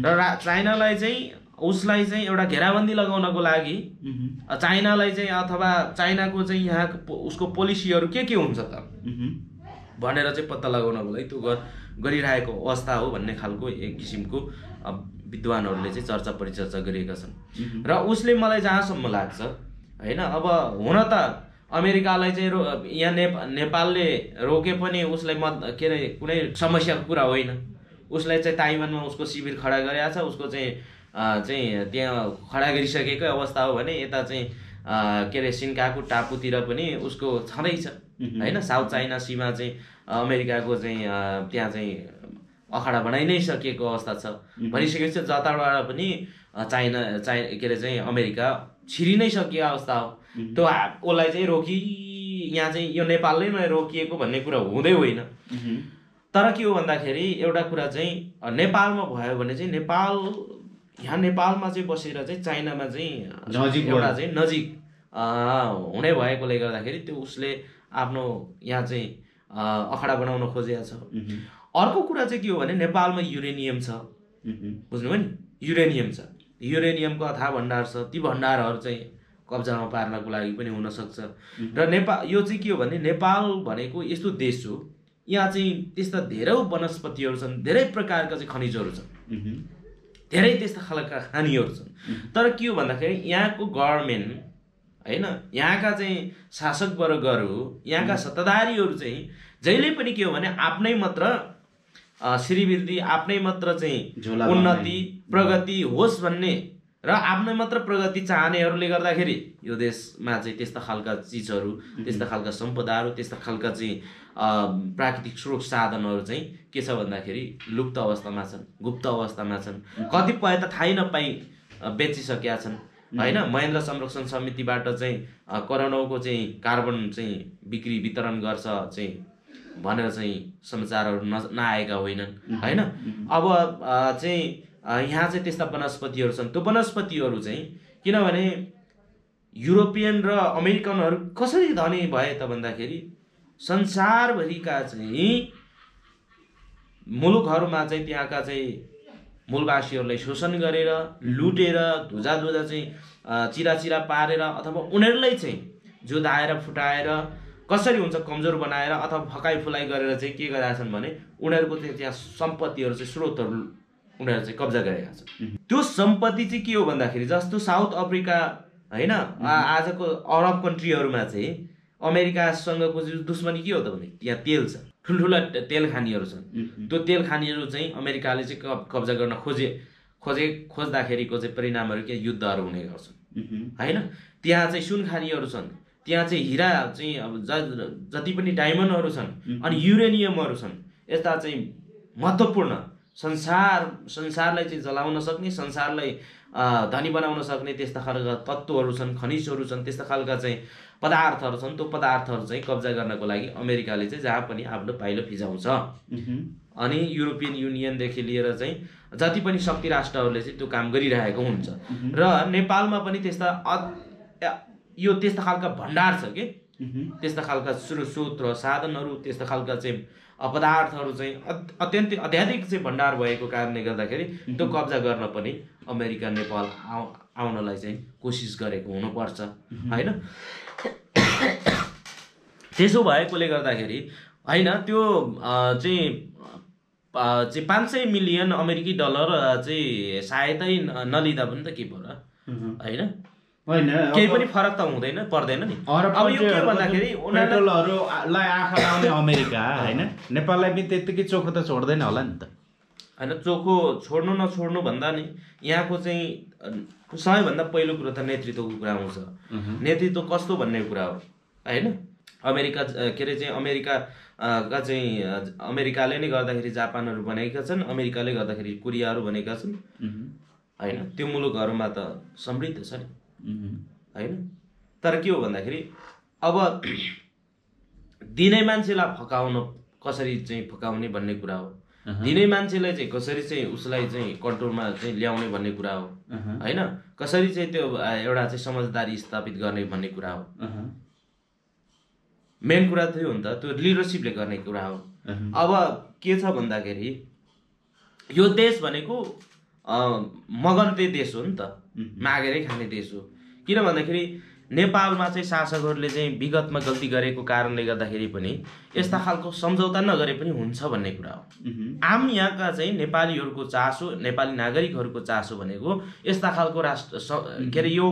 र चाइनालाई चाहिँ उसलाई चाहिँ एउटा घेराबन्दी लगाउनको लागि चाइनालाई चाहिँ अथवा चाइनाको चाहिँ यहाँ उसको पोलिसीहरू के हुन्छ त भनेर चाहिँ पत्ता लगाउनको लागि त्यो गरिरहेको अवस्था हो भन्ने खालको एक किसिमको विद्वानहरूले चाहिँ चर्चा परिचर्चा गरेका छन्। र उसले मलाई जहाँसम्म लाग्छ, होइन, अब हुन त अमेरिकालाई चाहिँ यहाँ नेपालले रोके पनि उसलाई के अरे कुनै समस्याको कुरा होइन। उसलाई चाहिँ ताइवानमा उसको शिविर खडा गरेको छ, उसको चाहिँ त्यहाँ खडा गरिसकेकै अवस्था हो भने यता चाहिँ के अरे सिन्काकु टापुतिर पनि उसको छँदैछ, होइन। साउथ चाइना सीमा चाहिँ अमेरिकाको चाहिँ त्यहाँ चाहिँ अखाडा बनाइ नै सकिएको अवस्था छ भनिसकेपछि जताबाट पनि चाइना के अरे चाहिँ अमेरिका छिरि नै सकिएको अवस्था हो। त्यो उसलाई चाहिँ यहाँ चाहिँ यो नेपालले रोकिएको भन्ने कुरा हुँदै होइन। तर के हो भन्दाखेरि एउटा कुरा चाहिँ नेपालमा भयो भने चाहिँ यहाँ नेपालमा चाहिँ बसेर चाहिँ चाइनामा चाहिँ एउटा चाहिँ नजिक हुने भएकोले गर्दाखेरि त्यो उसले आफ्नो यहाँ चाहिँ अखाडा बनाउन खोजेको छ। अर्को कुरा चाहिँ के हो भने नेपालमा युरेनियम छ, बुझ्नुभयो नि, युरेनियम छ, युरेनियमको अथाह भण्डार छ। ती भण्डारहरू चाहिँ कब्जामा पार्नको लागि पनि हुनसक्छ। र यो चाहिँ के हो भने नेपाल भनेको यस्तो देश हो, यहाँ चाहिँ त्यस्ता धेरै वनस्पतिहरू छन्, धेरै प्रकारका चाहिँ खनिजहरू छन्, धेरै त्यस्ता खालका खानीहरू छन्। तर के हो भन्दाखेरि यहाँको गभर्मेन्ट, होइन, यहाँका चाहिँ शासक वर्गहरू, यहाँका सत्ताधारीहरू चाहिँ जहिले पनि के हो भने आफ्नै मात्र श्रीवृद्धि, आफ्नै मात्र चाहिँ उन्नति प्रगति होस् भन्ने र आफ्नै मात्र प्रगति चाहनेहरूले गर्दाखेरि यो देशमा चाहिँ त्यस्ता खालका चिजहरू, त्यस्ता खालका सम्पदाहरू, त्यस्ता खालका चाहिँ प्राकृतिक स्रोत साधनहरू चाहिँ के छ भन्दाखेरि लुप्त अवस्थामा छन्, गुप्त अवस्थामा छन्। कतिपय त थाहै नपाई बेचिसकेका छन् हैन। महेन्द्र संरक्षण समितिबाट चाहिँ कोरोनाको चाहिँ कार्बन चाहिँ बिक्री वितरण गर्छ चाहिँ भनेर चाहिँ समाचारहरू नआएका होइनन् हैन। अब चाहिँ यहाँ चाहिँ त्यस्ता वनस्पतिहरू छन्। त्यो वनस्पतिहरू चाहिँ किनभने युरोपियन र अमेरिकनहरू कसरी धनी भए त भन्दाखेरि संसारभरिका चाहिँ मुलुकहरूमा चाहिँ त्यहाँका चाहिँ मूलवासीहरूलाई शोषण गरेर, लुटेर, धुजा चाहिँ चिरा पारेर अथवा उनीहरूलाई चाहिँ जोदाएर फुटाएर कसरी हुन्छ कमजोर बनाएर अथवा फकाइ फुलाइ गरेर चाहिँ के गरेका छन् भने उनीहरूको चाहिँ त्यहाँ सम्पत्तिहरू चाहिँ स्रोतहरू उनीहरू चाहिँ कब्जा गरेका छन्। त्यो सम्पत्ति चाहिँ के हो भन्दाखेरि जस्तो साउथ अफ्रिका हैन, आजको अरब कन्ट्रीहरूमा चाहिँ अमेरिकासँगको दुश्मनी के हो त भने त्यहाँ तेल छ, ठुल्ठुला तेल खानीहरू छन्। त्यो तेल खानीहरू चाहिँ अमेरिकाले चाहिँ कब्जा गर्न खोज्दाखेरिको चाहिँ परिणामहरू के युद्धहरू हुने गर्छन् हैन। त्यहाँ चाहिँ सुन खानीहरू छन्, त्यहाँ चाहिँ हिरा चाहिँ अब जति पनि डायमन्डहरू छन् अनि युरेनियमहरू छन्। यस्ता चाहिँ महत्त्वपूर्ण संसारलाई चाहिँ जलाउन सक्ने, संसारलाई धनी बनाउन सक्ने त्यस्ता खालका तत्त्वहरू छन्, खनिजहरू छन्, त्यस्ता खालका चाहिँ पदार्थहरू छन्। त्यो पदार्थहरू चाहिँ कब्जा गर्नको लागि अमेरिकाले चाहिँ जहाँ पनि आफ्नो पाइलो फिजाउँछ। अनि युरोपियन युनियनदेखि लिएर चाहिँ जति पनि शक्ति राष्ट्रहरूले चाहिँ त्यो काम गरिरहेको हुन्छ। र नेपालमा पनि त्यस्ता खालका भण्डार छ कि त्यस्ता खालका स्रोत र साधनहरू, त्यस्ता खालका चाहिँ पदार्थहरू चाहिँ अत्यन्तै अत्याधिक चाहिँ भण्डार भएको कारणले गर्दाखेरि त्यो कब्जा गर्न पनि अमेरिका नेपाल आउनलाई चाहिँ कोसिस गरेको हुनुपर्छ हैन। त्यसो भएकोले गर्दाखेरि हैन त्यो चाहिँ 500 मिलियन अमेरिकी डलर चाहिँ सहायतै नलिँदा पनि त के पर्यो हैन, केही पनि फरक त हुँदैन पर्दैन नि। अब यो के भन्दाखेरि पेट्रोलहरूलाई आँखा लाउने अमेरिका हैन, नेपाललाई पनि त्यतिकै चोखो त छोड्दैन होला नि त हैन। चोखो छोड्नु नछोड्नु भन्दा नि यहाँको चाहिँ सबैभन्दा पहिलो कुरो त नेतृत्वको कुरा आउँछ। नेतृत्व कस्तो भन्ने कुरा हो हैन। अमेरिका के अरे चाहिँ अमेरिकाले नै गर्दाखेरि जापानहरू बनेका छन्, अमेरिकाले गर्दाखेरि कोरियाहरू बनेका छन् हैन। त्यो मुलुकहरूमा त समृद्ध छ नि हैन। तर के हो भन्दाखेरि अब दिने मान्छेलाई कसरी चाहिँ फकाउने भन्ने कुरा हो, दिने मान्छेलाई चाहिँ कसरी चाहिँ उसलाई चाहिँ कन्ट्रोलमा चाहिँ ल्याउने भन्ने कुरा हो हैन। कसरी चाहिँ त्यो एउटा चाहिँ समझदारी स्थापित गर्ने भन्ने कुरा हो। मेन कुरा त्यो हो नि त, त्यो लिडरसिपले गर्ने कुरा हो। अब के छ भन्दाखेरि यो देश भनेको मगन्ते देश हो नि त, मागेरै खाने देश हो। किन भन्दाखेरि नेपालमा चाहिँ शासकहरूले चाहिँ विगतमा गल्ती गरेको कारणले गर्दाखेरि पनि यस्ता खालको सम्झौता नगरे पनि हुन्छ भन्ने कुरा हो। आम यहाँका चाहिँ नेपालीहरूको चासो, नेपाली नागरिकहरूको चासो भनेको यस्ता खालको के अरे यो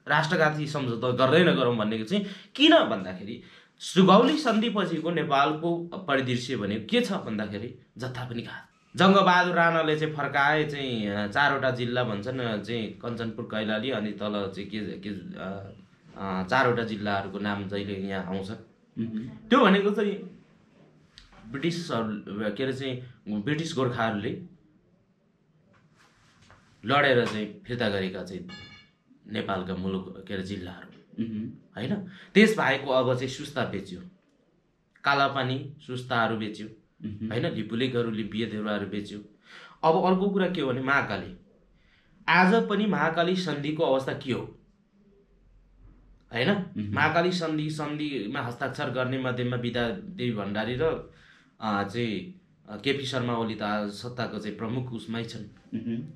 राष्ट्रघाती सम्झौता गर्दै नगरौँ भन्नेको चाहिँ किन भन्दाखेरि सुगौली सन्धिपछिको नेपालको परिदृश्य भनेको के छ भन्दाखेरि जता पनि घात। जङ्गबहादुर राणाले चाहिँ फर्काए चाहिँ 4वटा जिल्ला भन्छन् चाहिँ कञ्चनपुर, कैलाली अनि तल चाहिँ के 4वटा जिल्लाहरूको नाम जहिले यहाँ आउँछ। त्यो भनेको चाहिँ ब्रिटिसहरू के अरे चाहिँ ब्रिटिस गोर्खाहरूले लडेर चाहिँ फिर्ता गरेका चाहिँ नेपालका मुलुक के अरे जिल्लाहरू हैन। त्यस बाहेकको अब चाहिँ सुस्ता बेच्यो, कालापानी सुस्ताहरू बेच्यो हैन, लिपुलेकहरू लिपियदेउराहरू बेच्यो। अब अर्को कुरा के हो भने महाकाली, आज पनि महाकाली सन्धिको अवस्था के हो हैन। महाकाली सन्धिमा हस्ताक्षर गर्ने मध्येमा विद्यादेवी भण्डारी र चाहिँ केपी शर्मा ओली त सत्ताको चाहिँ प्रमुख उसमै छन्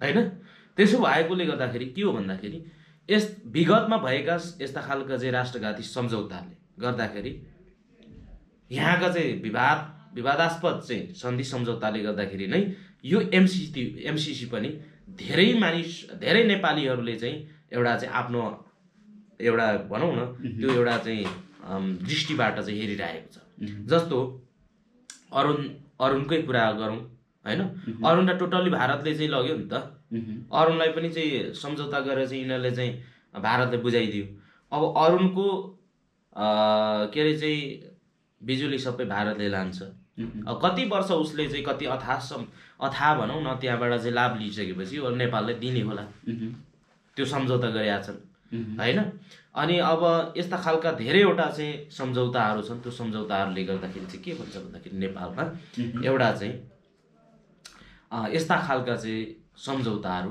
हैन। त्यसो भएकोले गर्दाखेरि के हो भन्दाखेरि विगतमा भएका यस्ता खालका चाहिँ राष्ट्रघाती सम्झौताले गर्दाखेरि यहाँका चाहिँ विवादास्पद चाहिँ सन्धि सम्झौताले गर्दाखेरि नै यो एमसिसी पनि धेरै नेपालीहरूले चाहिँ एउटा चाहिँ आफ्नो एउटा भनौँ न त्यो एउटा चाहिँ दृष्टिबाट चाहिँ हेरिरहेको छ। जस्तो अरुणकै कुरा गरौँ हैन, अरुणलाई टोटल्ली भारतले चाहिँ लग्यो नि त अरुणलाई पनि चाहिँ सम्झौता गरेर चाहिँ यिनीहरूले चाहिँ भारतले बुझाइदियो। अब अरुणको के अरे चाहिँ बिजुली सबै भारतले लान्छ। अब कति वर्ष उसले चाहिँ कति अथाह भनौँ न त्यहाँबाट चाहिँ लाभ लिइसकेपछि नेपालले दिने होला, त्यो सम्झौता गरेका छन् होइन। अनि अब यस्ता खालका धेरैवटा चाहिँ सम्झौताहरू छन्। त्यो सम्झौताहरूले गर्दाखेरि चाहिँ के भन्छ भन्दाखेरि नेपालमा एउटा चाहिँ यस्ता खालका चाहिँ सम्झौताहरू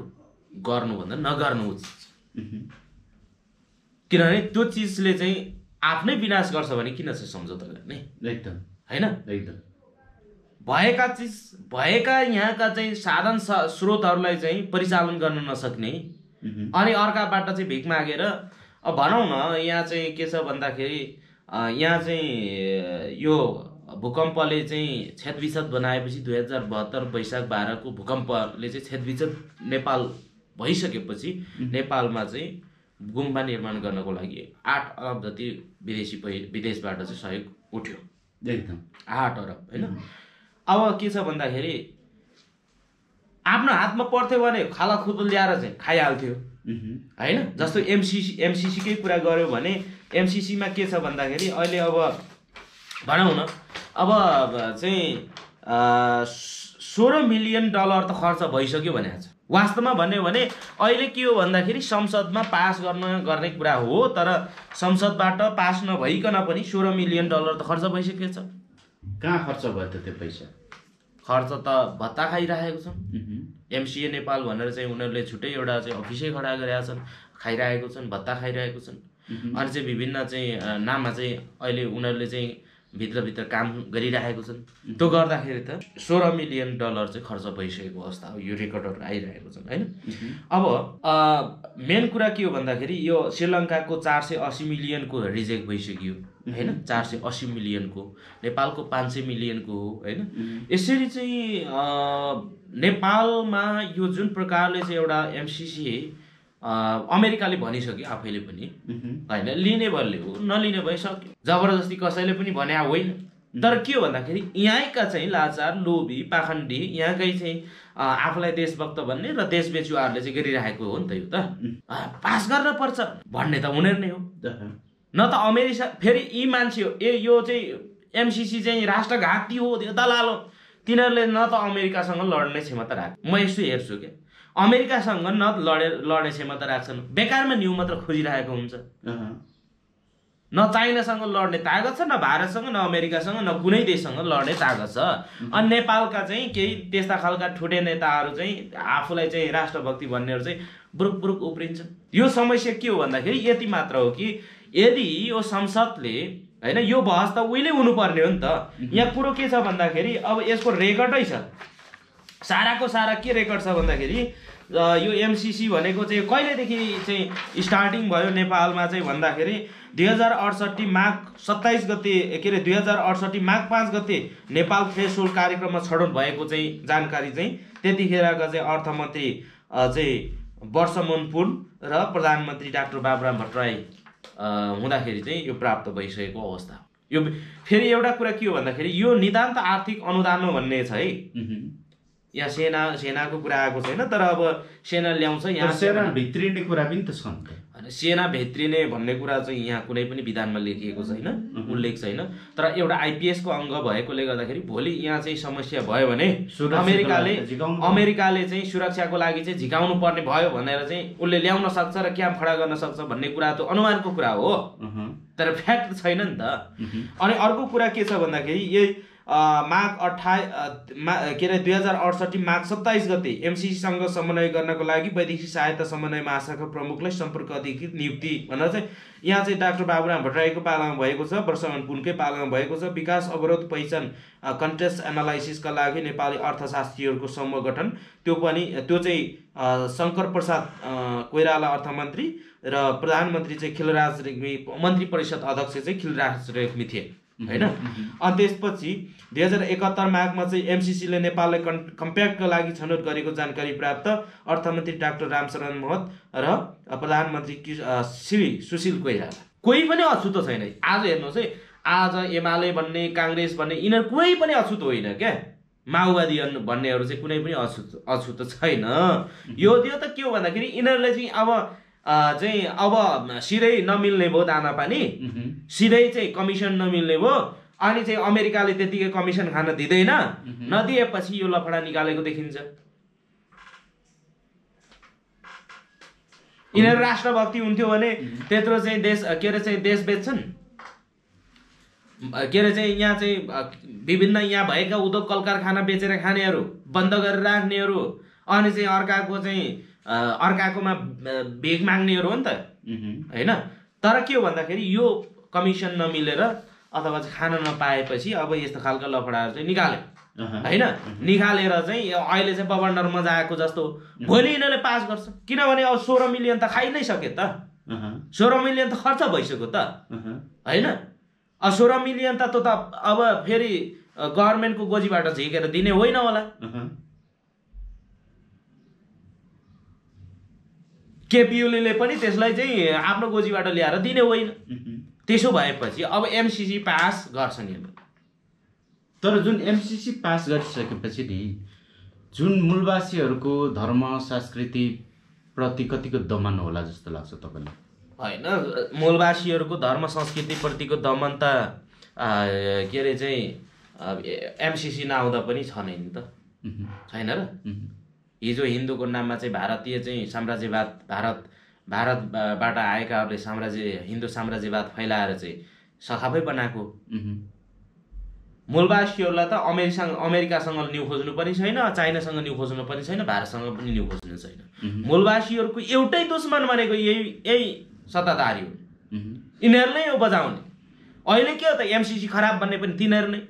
गर्नुभन्दा नगर्नु उचित छ। किनभने त्यो चिजले चाहिँ आफ्नै विनाश गर्छ भने किन चाहिँ सम्झौता गर्ने, एकदम होइन। एकदम भएका यहाँका चाहिँ साधन स्रोतहरूलाई चाहिँ परिचालन गर्न नसक्ने अनि अर्काबाट चाहिँ भिख मागेर अब भनौँ न यहाँ चाहिँ के छ भन्दाखेरि यहाँ चाहिँ यो भूकम्पले चाहिँ क्षतविक्षत बनाएपछि 2072 वैशाख 12 को भूकम्पले चाहिँ क्षतविक्षत नेपाल भइसकेपछि नेपालमा चाहिँ गुम्बा निर्माण गर्नको लागि 8 अरब जति विदेशबाट चाहिँ सहयोग उठ्यो। एकदम 8 अरब होइन। अब के छ भन्दाखेरि आफ्नो हातमा पर्थ्यो भने खाला खुद ल्याएर चाहिँ खाइहाल्थ्यो होइन। जस्तो एमसिसीकै कुरा गर्यो भने एमसिसीमा के छ भन्दाखेरि अहिले अब भनौँ न अब चाहिँ 16 मिलियन डलर त खर्च भइसक्यो भनेको छ। वास्तवमा भन्यो भने अहिले के हो भन्दाखेरि संसदमा पास गर्ने कुरा हो, तर संसदबाट पास नभइकन पनि 16 मिलियन डलर त खर्च भइसकेको छ। कहाँ खर्च भयो त त्यो पैसा? खर्च त भत्ता खाइरहेको छन्। एमसिए नेपाल भनेर चाहिँ उनीहरूले छुट्टै एउटा चाहिँ अफिसै खडा गरेका छन्, खाइरहेको छन्, भत्ता खाइरहेको छन्। अनि चाहिँ विभिन्न चाहिँ नाममा चाहिँ अहिले उनीहरूले चाहिँ भित्रभित्र काम गरिरहेको छन्। त्यो गर्दाखेरि त 16 मिलियन डलर चाहिँ खर्च भइसकेको अवस्था हो। यो रेकर्डहरू आइरहेको छन् होइन। अब मेन कुरा के हो भन्दाखेरि यो श्रीलङ्काको 480 मिलियनको रिजेक्ट भइसक्यो होइन। 480 मिलियनको, नेपालको 500 मिलियनको हो होइन। यसरी चाहिँ नेपालमा यो जुन प्रकारले चाहिँ एउटा एमसिसी अमेरिकाले भनिसक्यो आफैले पनि होइन, लिने भएले हो, नलिने भइसक्यो, जबरजस्ती कसैले पनि भने होइन। तर के हो भन्दाखेरि यहाँका चाहिँ लाचार लोभी पाखण्डी यहाँकै चाहिँ आफूलाई देशभक्त भन्ने र देशबेचुवाहरूले चाहिँ गरिरहेको हो नि त। यो त पास गर्न पर्छ भन्ने त उनीहरू नै हो न त अमेरिका। फेरि यी मान्छे हो यो चाहिँ एमसिसी चाहिँ राष्ट्रघाती हो, दलाल हो। तिनीहरूले न त अमेरिकासँग लड्ने क्षमता राख्छ। म यसो हेर्छु क्या, अमेरिकासँग न लड्ने क्षमता राख्छन्, बेकारमा न्यु मात्र खोजिरहेको हुन्छ। न चाइनासँग लड्ने तागत छ, न भारतसँग, न अमेरिकासँग, न कुनै देशसँग लड्ने तागत छ। अनि नेपालका चाहिँ केही त्यस्ता खालका ठुटे नेताहरू चाहिँ आफूलाई चाहिँ राष्ट्रभक्ति भन्नेहरू चाहिँ बुरुक बुरुक उफ्रिन्छन्। यो समस्या के हो भन्दाखेरि यति मात्र हो कि यदि यो संसदले होइन, यो बहस त उहिले हुनुपर्ने हो नि त। यहाँ कुरो के छ भन्दाखेरि अब यसको रेकर्डै छ, साराको सारा के रेकर्ड छ भन्दाखेरि यो एमसिसी भनेको चाहिँ कहिलेदेखि चाहिँ स्टार्टिङ भयो नेपालमा चाहिँ भन्दाखेरि 2068 माघ 27 गते के अरे 2068 माघ 5 गते नेपाल थ्रेसहोल्ड कार्यक्रममा छनौट भएको चाहिँ जानकारी चाहिँ त्यतिखेरका चाहिँ अर्थमन्त्री चाहिँ वर्षमोहन पुन र प्रधानमन्त्री डाक्टर बाबुराम भट्टराई हुँदाखेरि चाहिँ यो प्राप्त भइसकेको अवस्था हो। यो फेरि एउटा कुरा के हो भन्दाखेरि यो नितान्त आर्थिक अनुदान हो भन्ने छ है। यहाँ सेनाको कुरा आएको छैन, तर अब सेना ल्याउँछ यहाँ, सेना भित्रिने कुरा पनि त छन्। सेना भित्रिने भन्ने कुरा चाहिँ यहाँ कुनै पनि विधानमा लेखिएको छैन, उल्लेख छैन। तर एउटा आइपिएसको अङ्ग भएकोले गर्दाखेरि भोलि यहाँ चाहिँ समस्या भयो भने अमेरिकाले चाहिँ सुरक्षाको लागि चाहिँ झिकाउनु पर्ने भयो भनेर चाहिँ उसले ल्याउन सक्छ र क्याम्प खडा गर्न सक्छ भन्ने कुरा त अनुमानको कुरा हो, तर फ्याक्ट छैन नि त। अनि अर्को कुरा के छ भन्दाखेरि यही माघ 2068 माघ 27 गते एमसिसीसँग समन्वय गर्नको लागि वैदेशिक सहायता समन्वय महाशाखा प्रमुखलाई सम्पर्क अधिकृत नियुक्ति भनेर चाहिँ यहाँ चाहिँ डाक्टर बाबुराम भट्टराईको पालामा भएको छ, वर्षमोहन पुनकै पालामा भएको छ। विकास अवरोध पहिचान कन्टेस्ट एनालाइसिसका लागि नेपाली अर्थशास्त्रीहरूको समूह गठन, त्यो चाहिँ शङ्कर प्रसाद कोइराला अर्थमन्त्री र प्रधानमन्त्री चाहिँ खिलराज रेग्मी, मन्त्री परिषद अध्यक्ष चाहिँ खिलराज रेग्मी थिए होइन। अनि त्यसपछि 2071 माघमा चाहिँ एमसिसीले नेपाललाई कम्प्याक्टका लागि छनौट गरेको जानकारी प्राप्त अर्थमन्त्री डाक्टर रामशरण महत र प्रधानमन्त्री श्री सुशील कोइराला। कोही पनि अछुतो छैन। आज हेर्नुहोस् है, आज एमाले भन्ने काङ्ग्रेस भन्ने यिनीहरू कोही पनि अछुतो होइन क्या। माओवादी भन्नेहरू चाहिँ कुनै पनि अछुत छैन। यो त के हो भन्दाखेरि यिनीहरूले चाहिँ अब सिधै नमिल्ने भयो दाना पानी, सिधै चाहिँ कमिसन नमिल्ने भयो, अनि चाहिँ अमेरिकाले त्यतिकै कमिसन खान दिँदैन, नदिएपछि यो लफडा निकालेको देखिन्छ। यिनीहरू राष्ट्रभक्ति हुन्थ्यो भने त्यत्रो चाहिँ देश बेच्छन्, यहाँ चाहिँ विभिन्न यहाँ भएका उद्योग कल कारखाना बेचेर खानेहरू, बन्द गरेर राख्नेहरू, अनि चाहिँ अर्काकोमा भेग माग्नेहरू हो नि त होइन। तर के हो भन्दाखेरि यो कमिसन नमिलेर अथवा चाहिँ खान नपाएपछि अब यस्तो खालका लफडाहरू चाहिँ निकाल्यो होइन। निकालेर चाहिँ अहिले चाहिँ बबन्डर मजा आएको जस्तो भोलि यिनीहरूले पास गर्छ, किनभने अब 16 मिलियन त खाइ नै सके त, 16 मिलियन त खर्च भइसक्यो त होइन। 16 मिलियन त अब फेरि गभर्मेन्टको गोजीबाट झिकेर दिने होइन होला। केपिओलीले पनि त्यसलाई चाहिँ आफ्नो गोजीबाट ल्याएर दिने होइन। त्यसो भएपछि अब एमसीसी पास गर्छन् यो। तर जुन एमसीसी पास गरिसकेपछि नि जुन मूलवासीहरूको धर्म संस्कृति प्रति कतिको दमन होला जस्तो लाग्छ तपाईँलाई? होइन, मूलवासीहरूको धर्म संस्कृति प्रतिको दमन त के अरे चाहिँ एमसीसी नआउँदा पनि छैन नि त, छैन र। हिजो हिन्दूको नाममा चाहिँ भारतीय चाहिँ साम्राज्यवाद भारतबाट आएकाहरूले हिन्दू साम्राज्यवाद फैलाएर चाहिँ सखापै बनाएको। मूलवासीहरूलाई त अमेरिकासँग न्यु खोज्नु पनि छैन, चाइनासँग न्यु खोज्नु पनि छैन, भारतसँग पनि न्यु खोज्नु छैन। मूलवासीहरूको एउटै दुश्मन भनेको यही सत्ताधारी हुन्, यिनीहरूले यो बजाउने। अहिले के हो त, एमसीसी खराब भन्ने पनि तिनीहरू नै,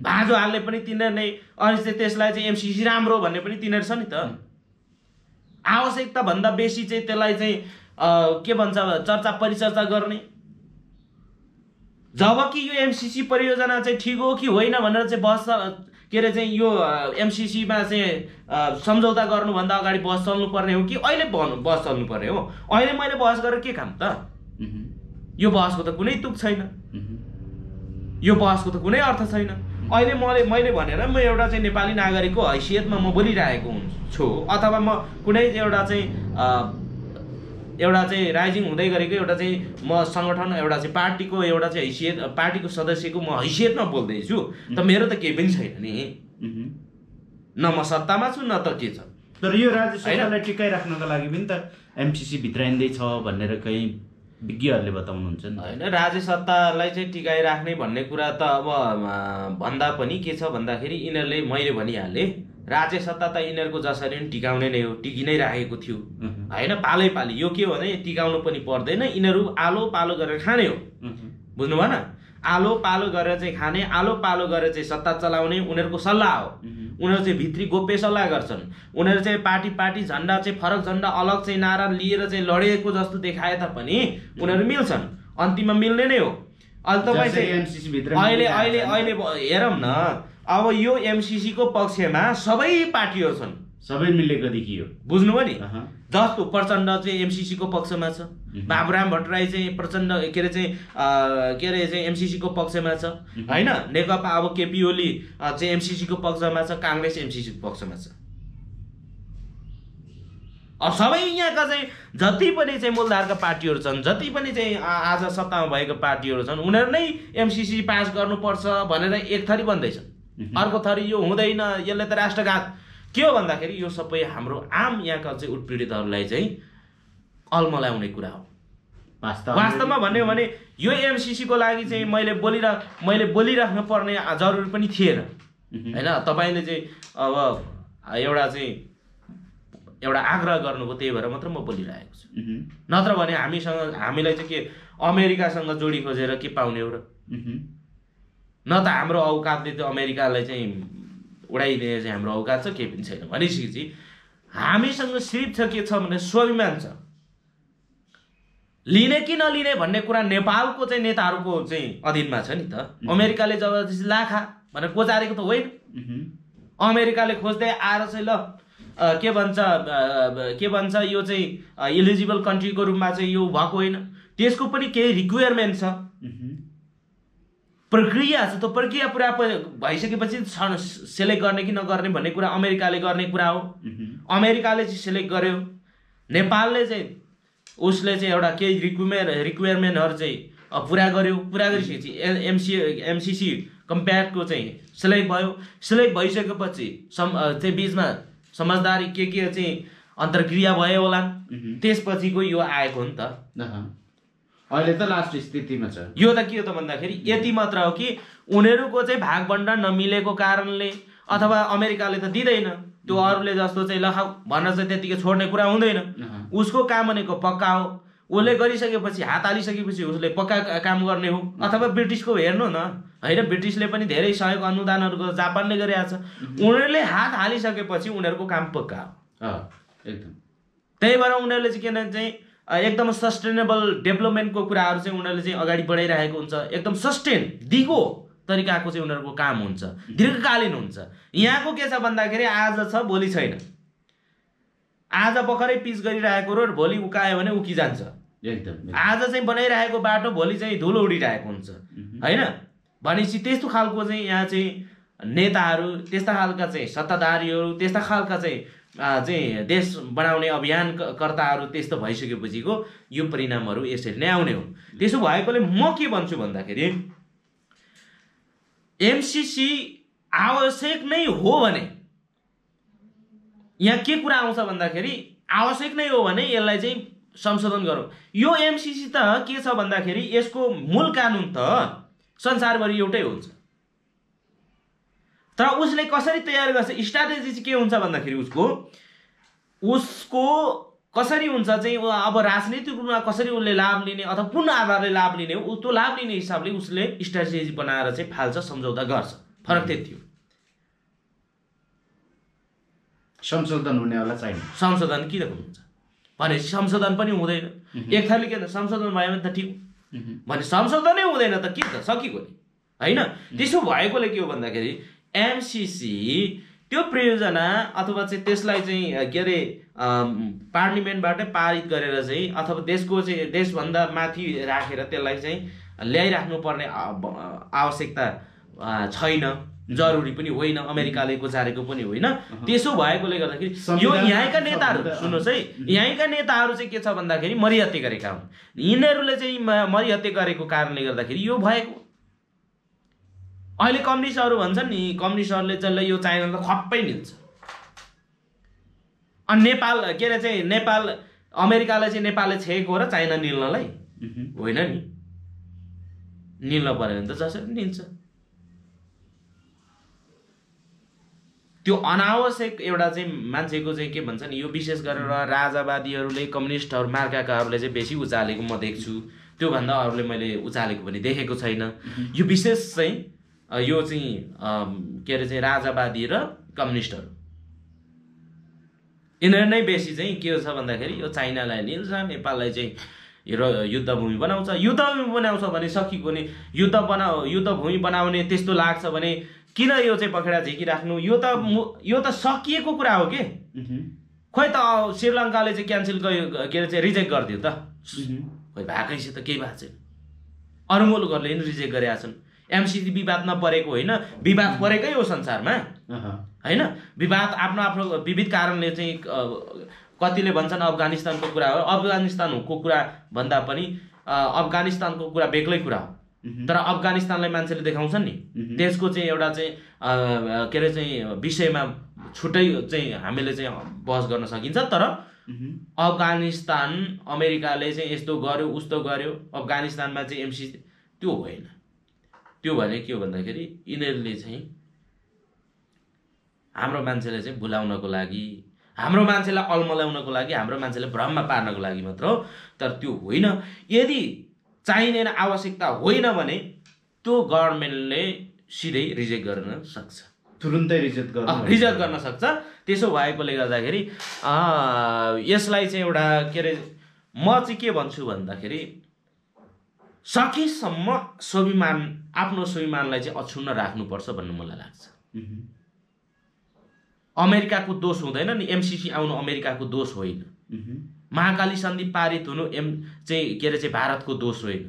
भाँजो हाल्ने पनि तिनीहरू नै, अनि चाहिँ त्यसलाई चाहिँ एमसीसी राम्रो भन्ने पनि तिनीहरू छ नि त। आवश्यकता भन्दा बेसी चाहिँ त्यसलाई चाहिँ के भन्छ चर्चा परिचर्चा गर्ने, जबकि यो एमसीसी परियोजना चाहिँ ठिक हो कि होइन भनेर चाहिँ बहस के अरे चाहिँ यो एमसीसीमा चाहिँ सम्झौता गर्नुभन्दा अगाडि बहस चल्नुपर्ने हो कि अहिले बहस चल्नुपर्ने हो? अहिले मैले बहस गरेर के काम त? यो बहसको त कुनै तुक छैन, यो बहसको त कुनै अर्थ छैन। अहिले मैले भनेर म एउटा चाहिँ नेपाली नागरिकको हैसियतमा म बोलिरहेको छु, अथवा म कुनै एउटा चाहिँ राइजिङ हुँदै गरेको एउटा चाहिँ म सङ्गठन एउटा चाहिँ पार्टीको एउटा चाहिँ हैसियत, पार्टीको सदस्यको म हैसियतमा बोल्दैछु, त मेरो त केही पनि छैन नि, न म सत्तामा छु न त के छ। तर यो राज्य सरकारलाई टिकाइराख्नको लागि पनि त एमसीसी भित्राइँदैछ भनेर कहीँ विज्ञहरूले बताउनुहुन्छ नि होइन। राज्य सत्तालाई चाहिँ टिकाइराख्ने भन्ने कुरा त अब भन्दा पनि के छ भन्दाखेरि यिनीहरूले, मैले भनिहालेँ, राज्य सत्ता त यिनीहरूको जसरी पनि टिकाउने नै हो, टिकि नै राखेको थियो होइन। पालै पाली यो के हो भने टिकाउनु पनि पर्दैन, यिनीहरू आलो पालो गरेर खाने हो, बुझ्नु भएन? आलो पालो गरेर चाहिँ खाने, आलो पालो गरेर चाहिँ सत्ता चलाउने उनीहरूको सल्लाह हो। उनीहरू चाहिँ भित्री गोप्य सल्लाह गर्छन्। उनीहरू चाहिँ पार्टी झन्डा चाहिँ फरक झन्डा अलग चाहिँ नारा लिएर चाहिँ लडेको जस्तो देखाए तापनि उनीहरू मिल्छन्, अन्तिममा मिल्ने नै हो। अहिले तपाईँ चाहिँ अहिले हेरौँ न, अब यो एमसीसी को पक्षमा सबै पार्टीहरू छन्, सबै मिलेको देखियो, बुझ्नुभयो नि। जस्तो प्रचण्ड चाहिँ एमसीसी को पक्षमा छ, बाबुराम भट्टराई चाहिँ प्रचण्ड के अरे चाहिँ एमसीसी को पक्षमा छ होइन। नेकपा अब केपी ओली चाहिँ एमसीसी को पक्षमा छ, काङ्ग्रेस एमसीसी को पक्षमा छ। अब सबै यहाँका चाहिँ जति पनि चाहिँ मूलधारका पार्टीहरू छन्, जति पनि चाहिँ आज सत्तामा भएको पार्टीहरू छन्, उनीहरू नै एमसीसी पास गर्नुपर्छ भनेर एक थरी भन्दैछन्, अर्को थरी यो हुँदैन, यसले त राष्ट्रघात। के हो भन्दाखेरि यो सबै हाम्रो आम यहाँका चाहिँ उत्पीडितहरूलाई चाहिँ अल्मल्याउने कुरा हो। वास्तवमा भन्यो भने यो एमसीसी को लागि चाहिँ मैले बोलिराख्नु पर्ने जरुरी पनि थिएन होइन। तपाईँले चाहिँ अब एउटा आग्रह गर्नुभयो, त्यही भएर मात्र म बोलिरहेको छु। नत्र भने हामीलाई चाहिँ के अमेरिकासँग जोडी खोजेर के पाउने हो र? न त हाम्रो औकातले त्यो अमेरिकालाई चाहिँ उडाइदिने चाहिँ हाम्रो औकात छ, केही पनि छैन। भनेपछि हामीसँग सिर्फ छ के छ भने स्वाभिमान छ। लिने कि नलिने भन्ने कुरा नेपालको चाहिँ नेताहरूको चाहिँ अधीनमा छ नि त। अमेरिकाले जबरजस्ती लाखा भनेर कोचारेको त होइन। अमेरिकाले खोज्दै आएर चाहिँ ल के भन्छ यो चाहिँ इलिजिबल कन्ट्रीको रूपमा चाहिँ यो भएको होइन, त्यसको पनि केही रिक्वायरमेन्ट छ। प्रक्रिया छ, त्यो प्रक्रिया पुरा भइसकेपछि सेलेक्ट गर्ने कि नगर्ने भन्ने कुरा अमेरिकाले गर्ने कुरा हो। अमेरिकाले चाहिँ सेलेक्ट गर्यो, नेपालले चाहिँ उसले चाहिँ एउटा केही रिक्वायरमेन्टहरू चाहिँ पुरा गर्यो। पुरा गरिसकेपछि एमसिसी कम्प्याक्टको चाहिँ सेलेक्ट भयो। सेलेक्ट भइसकेपछि चाहिँ बिचमा समझदारी के चाहिँ अन्तर्क्रिया भयो होला, त्यसपछिको यो आएको हो नि त। अहिले त लास्ट स्थितिमा छ। यो त के हो त भन्दाखेरि यति मात्र हो कि उनीहरूको चाहिँ भागबण्डा नमिलेको कारणले, अथवा अमेरिकाले त दिँदैन, त्यो अरूले जस्तो चाहिँ लखाउ भनेर चाहिँ त्यतिकै छोड्ने कुरा हुँदैन। उसको काम भनेको पक्का हो, उसले गरिसकेपछि हात हालिसकेपछि उसले पक्का काम गर्ने हो। अथवा ब्रिटिसको हेर्नु न होइन, ब्रिटिसले पनि धेरै सहयोग अनुदानहरूको जापानले गरिरहेको छ। उनीहरूले हात हालिसकेपछि उनीहरूको काम पक्का हो एकदम। त्यही भएर उनीहरूले चाहिँ किन चाहिँ एकदम सस्टेनेबल डेभलपमेन्टको कुराहरू चाहिँ उनीहरूले चाहिँ अगाडि बढाइरहेको हुन्छ। एकदम सस्टेन दिगो तरिकाको चाहिँ उनीहरूको काम हुन्छ, दीर्घकालीन हुन्छ। यहाँको के छ भन्दाखेरि आज छ भोलि छैन। आज भर्खरै पिच गरिरहेको रोड भोलि उकायो भने उकिजान्छ। एकदम। आज चाहिँ बनाइरहेको बाटो भोलि चाहिँ धुलो उडिरहेको हुन्छ होइन। भनेपछि त्यस्तो खालको चाहिँ यहाँ चाहिँ नेताहरू, त्यस्ता खालका चाहिँ सत्ताधारीहरू, त्यस्ता खालका चाहिँ देश बनाउने अभियानकर्ताहरू त्यस्तो भइसकेपछिको यो परिणामहरू यसरी नै आउने हो। त्यसो भएकोले म के भन्छु भन्दाखेरि एमसिसी आवश्यक नै हो भने, यहाँ के कुरा आउँछ भन्दाखेरि आवश्यक नै हो भने यसलाई चाहिँ संशोधन गरौँ। यो एमसिसी त के छ भन्दाखेरि यसको मूल कानुन त संसारभरि एउटै हुन्छ, तर उसले कसरी तयार गर्छ, स्ट्राटेजी चाहिँ के हुन्छ भन्दाखेरि उसको कसरी हुन्छ चाहिँ अब राजनीतिक रूपमा कसरी उसले लाभ लिने अथवा कुन आधारले लाभ लिने हो, त्यो लाभ लिने हिसाबले उसले स्ट्राटेजी बनाएर चाहिँ फाल्छ, सम्झौता गर्छ। फरक त्यति हो। संशोधन हुनेवाला छैन। संशोधन किन हुन्छ भनेपछि संशोधन पनि हुँदैन। एक थरले के त संशोधन भयो भने त ठिक भने संशोधनै हुँदैन त के त सकिएको नि होइन। त्यसो भएकोले के हो भन्दाखेरि एमसिसी त्यो परियोजना अथवा चाहिँ त्यसलाई चाहिँ के अरे पार्लिमेन्टबाटै पारित गरेर चाहिँ अथवा देशको चाहिँ देशभन्दा माथि राखेर त्यसलाई चाहिँ ल्याइराख्नु पर्ने आवश्यकता छैन, जरुरी पनि होइन, अमेरिकाले गुजारेको पनि होइन। त्यसो भएकोले गर्दाखेरि यो यहाँका नेताहरू सुन्नुहोस् है, यहाँका नेताहरू चाहिँ के छ भन्दाखेरि मरिहत्ते गरेका हुन्। यिनीहरूले चाहिँ मरिहत्ते गरेको कारणले गर्दाखेरि यो भएको। अहिले कम्युनिस्टहरू भन्छन् नि, कम्युनिस्टहरूले जसले यो चाइनालाई खप्पै निल्छ। अनि नेपाल के अरे चाहिँ नेपाल अमेरिकालाई चाहिँ नेपालले छेकेको हो र चाइना निल्नलाई होइन नि, निल्न पर्यो भने त जसरी निल्छ। त्यो अनावश्यक एउटा चाहिँ मान्छेको चाहिँ के भन्छ नि, यो विशेष गरेर राजावादीहरूले कम्युनिस्टहरू मार्काकाहरूले चाहिँ बेसी उचालेको म देख्छु। त्योभन्दा अरूले मैले उचालेको पनि देखेको छैन। यो विशेष चाहिँ यो चाहिँ के अरे चाहिँ राजावादी र कम्युनिस्टहरू यिनीहरू नै बेसी चाहिँ के छ भन्दाखेरि यो चाइनालाई निल्छ, नेपाललाई चाहिँ युद्धभूमि बनाउँछ। युद्धभूमि बनाउँछ भने सकिएको नि, युद्धभूमि बनाउने त्यस्तो लाग्छ भने किन यो चाहिँ पखेडा झिकिराख्नु। यो त सकिएको कुरा हो के। खोइ त श्रीलङ्काले चाहिँ क्यान्सल के अरे चाहिँ रिजेक्ट गरिदियो त, खोइ भएकैछ त केही भएको छैन। अरू मुलुकहरूले पनि रिजेक्ट गरेका छन्। एमसिसी विवाद नपरेको होइन, विवाद परेकै हो संसारमा होइन। विवाद आफ्नो आफ्नो विविध कारणले चाहिँ कतिले भन्छन् अफगानिस्तानको कुरा हो, अफगानिस्तानको कुरा भन्दा पनि अफगानिस्तानको कुरा बेग्लै कुरा हो। तर अफगानिस्तानलाई मान्छेले देखाउँछन् नि, त्यसको चाहिँ एउटा चाहिँ के अरे चाहिँ विषयमा छुट्टै चाहिँ हामीले चाहिँ बहस गर्न सकिन्छ। तर अफगानिस्तान अमेरिकाले चाहिँ यस्तो गर्यो उस्तो गर्यो, अफगानिस्तानमा चाहिँ एमसिसी त्यो होइन। त्यो भने के हो भन्दाखेरि यिनीहरूले चाहिँ हाम्रो मान्छेलाई चाहिँ भुलाउनको लागि, हाम्रो मान्छेलाई अल्मल्याउनको लागि, हाम्रो मान्छेलाई भ्रममा पार्नको लागि मात्र हो। तर त्यो होइन। यदि चाहिने आवश्यकता होइन भने त्यो गभर्मेन्टले सिधै रिजेक्ट गर्न सक्छ, तुरुन्तै रिजेक्ट गर्न सक्छ। त्यसो भएकोले गर्दाखेरि यसलाई चाहिँ एउटा के अरे म चाहिँ के भन्छु भन्दाखेरि सकेसम्म स्वाभिमान, आफ्नो स्वाभिमानलाई चाहिँ अक्षुण्ण राख्नुपर्छ भन्ने मलाई लाग्छ। अमेरिकाको दोष हुँदैन नि, एमसिसी आउनु अमेरिकाको दोष होइन। महाकाली सन्धि पारित हुनु चाहिँ के अरे चाहिँ भारतको दोष होइन।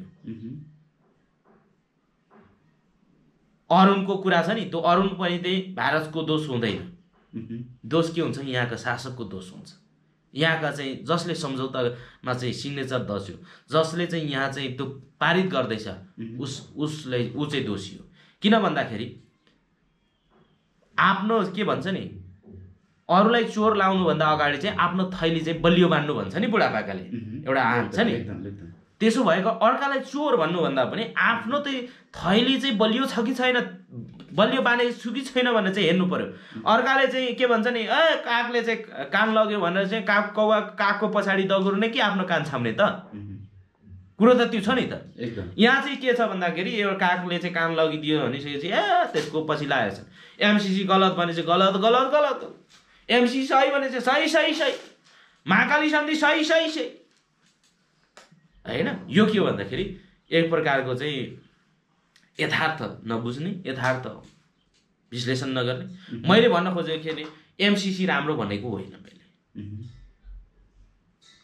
अरुणको कुरा छ नि, त्यो अरुण पनि त्यही भारतको दोष हुँदैन। दोष के हुन्छ? यहाँका शासकको दोष हुन्छ। यहाँका चाहिँ जसले सम्झौतामा चाहिँ सिग्नेचर दस्यो, जसले चाहिँ यहाँ चाहिँ त्यो पारित गर्दैछ, ऊ चाहिँ दोषी हो। किन भन्दाखेरि आफ्नो के भन्छ नि, अरूलाई चोर लाउनुभन्दा अगाडि चाहिँ आफ्नो थैली चाहिँ बलियो बान्नु भन्छ नि बुढापाकाले, एउटा आम छ नि। त्यसो भएको अर्कालाई चोर भन्नुभन्दा पनि आफ्नो चाहिँ थैली चाहिँ बलियो छ कि छैन, बलियो बानेको छु कि छैन भनेर चाहिँ हेर्नु पर्यो। अर्काले चाहिँ के भन्छ नि, कागले चाहिँ कान लग्यो भनेर चाहिँ कागको पछाडि दगुर्ने कि आफ्नो कान छाम्ने त? कुरो त त्यो छ नि त। यहाँ चाहिँ के छ भन्दाखेरि एउटा कागले चाहिँ कान लगिदियो भनिसकेपछि त्यसको पछि लागेको छ। एमसीसी गलत भने चाहिँ गलत गलत गलत, एमसीसी सही भने चाहिँ सही सही सही, महाकाली सन्धि सही सही सही, होइन? यो के हो भन्दाखेरि एक प्रकारको चाहिँ यथार्थ नबुझ्ने, यथार्थ विश्लेषण नगर्ने। मैले भन्न खोजेको के अरे, एमसीसी राम्रो भनेको होइन। मैले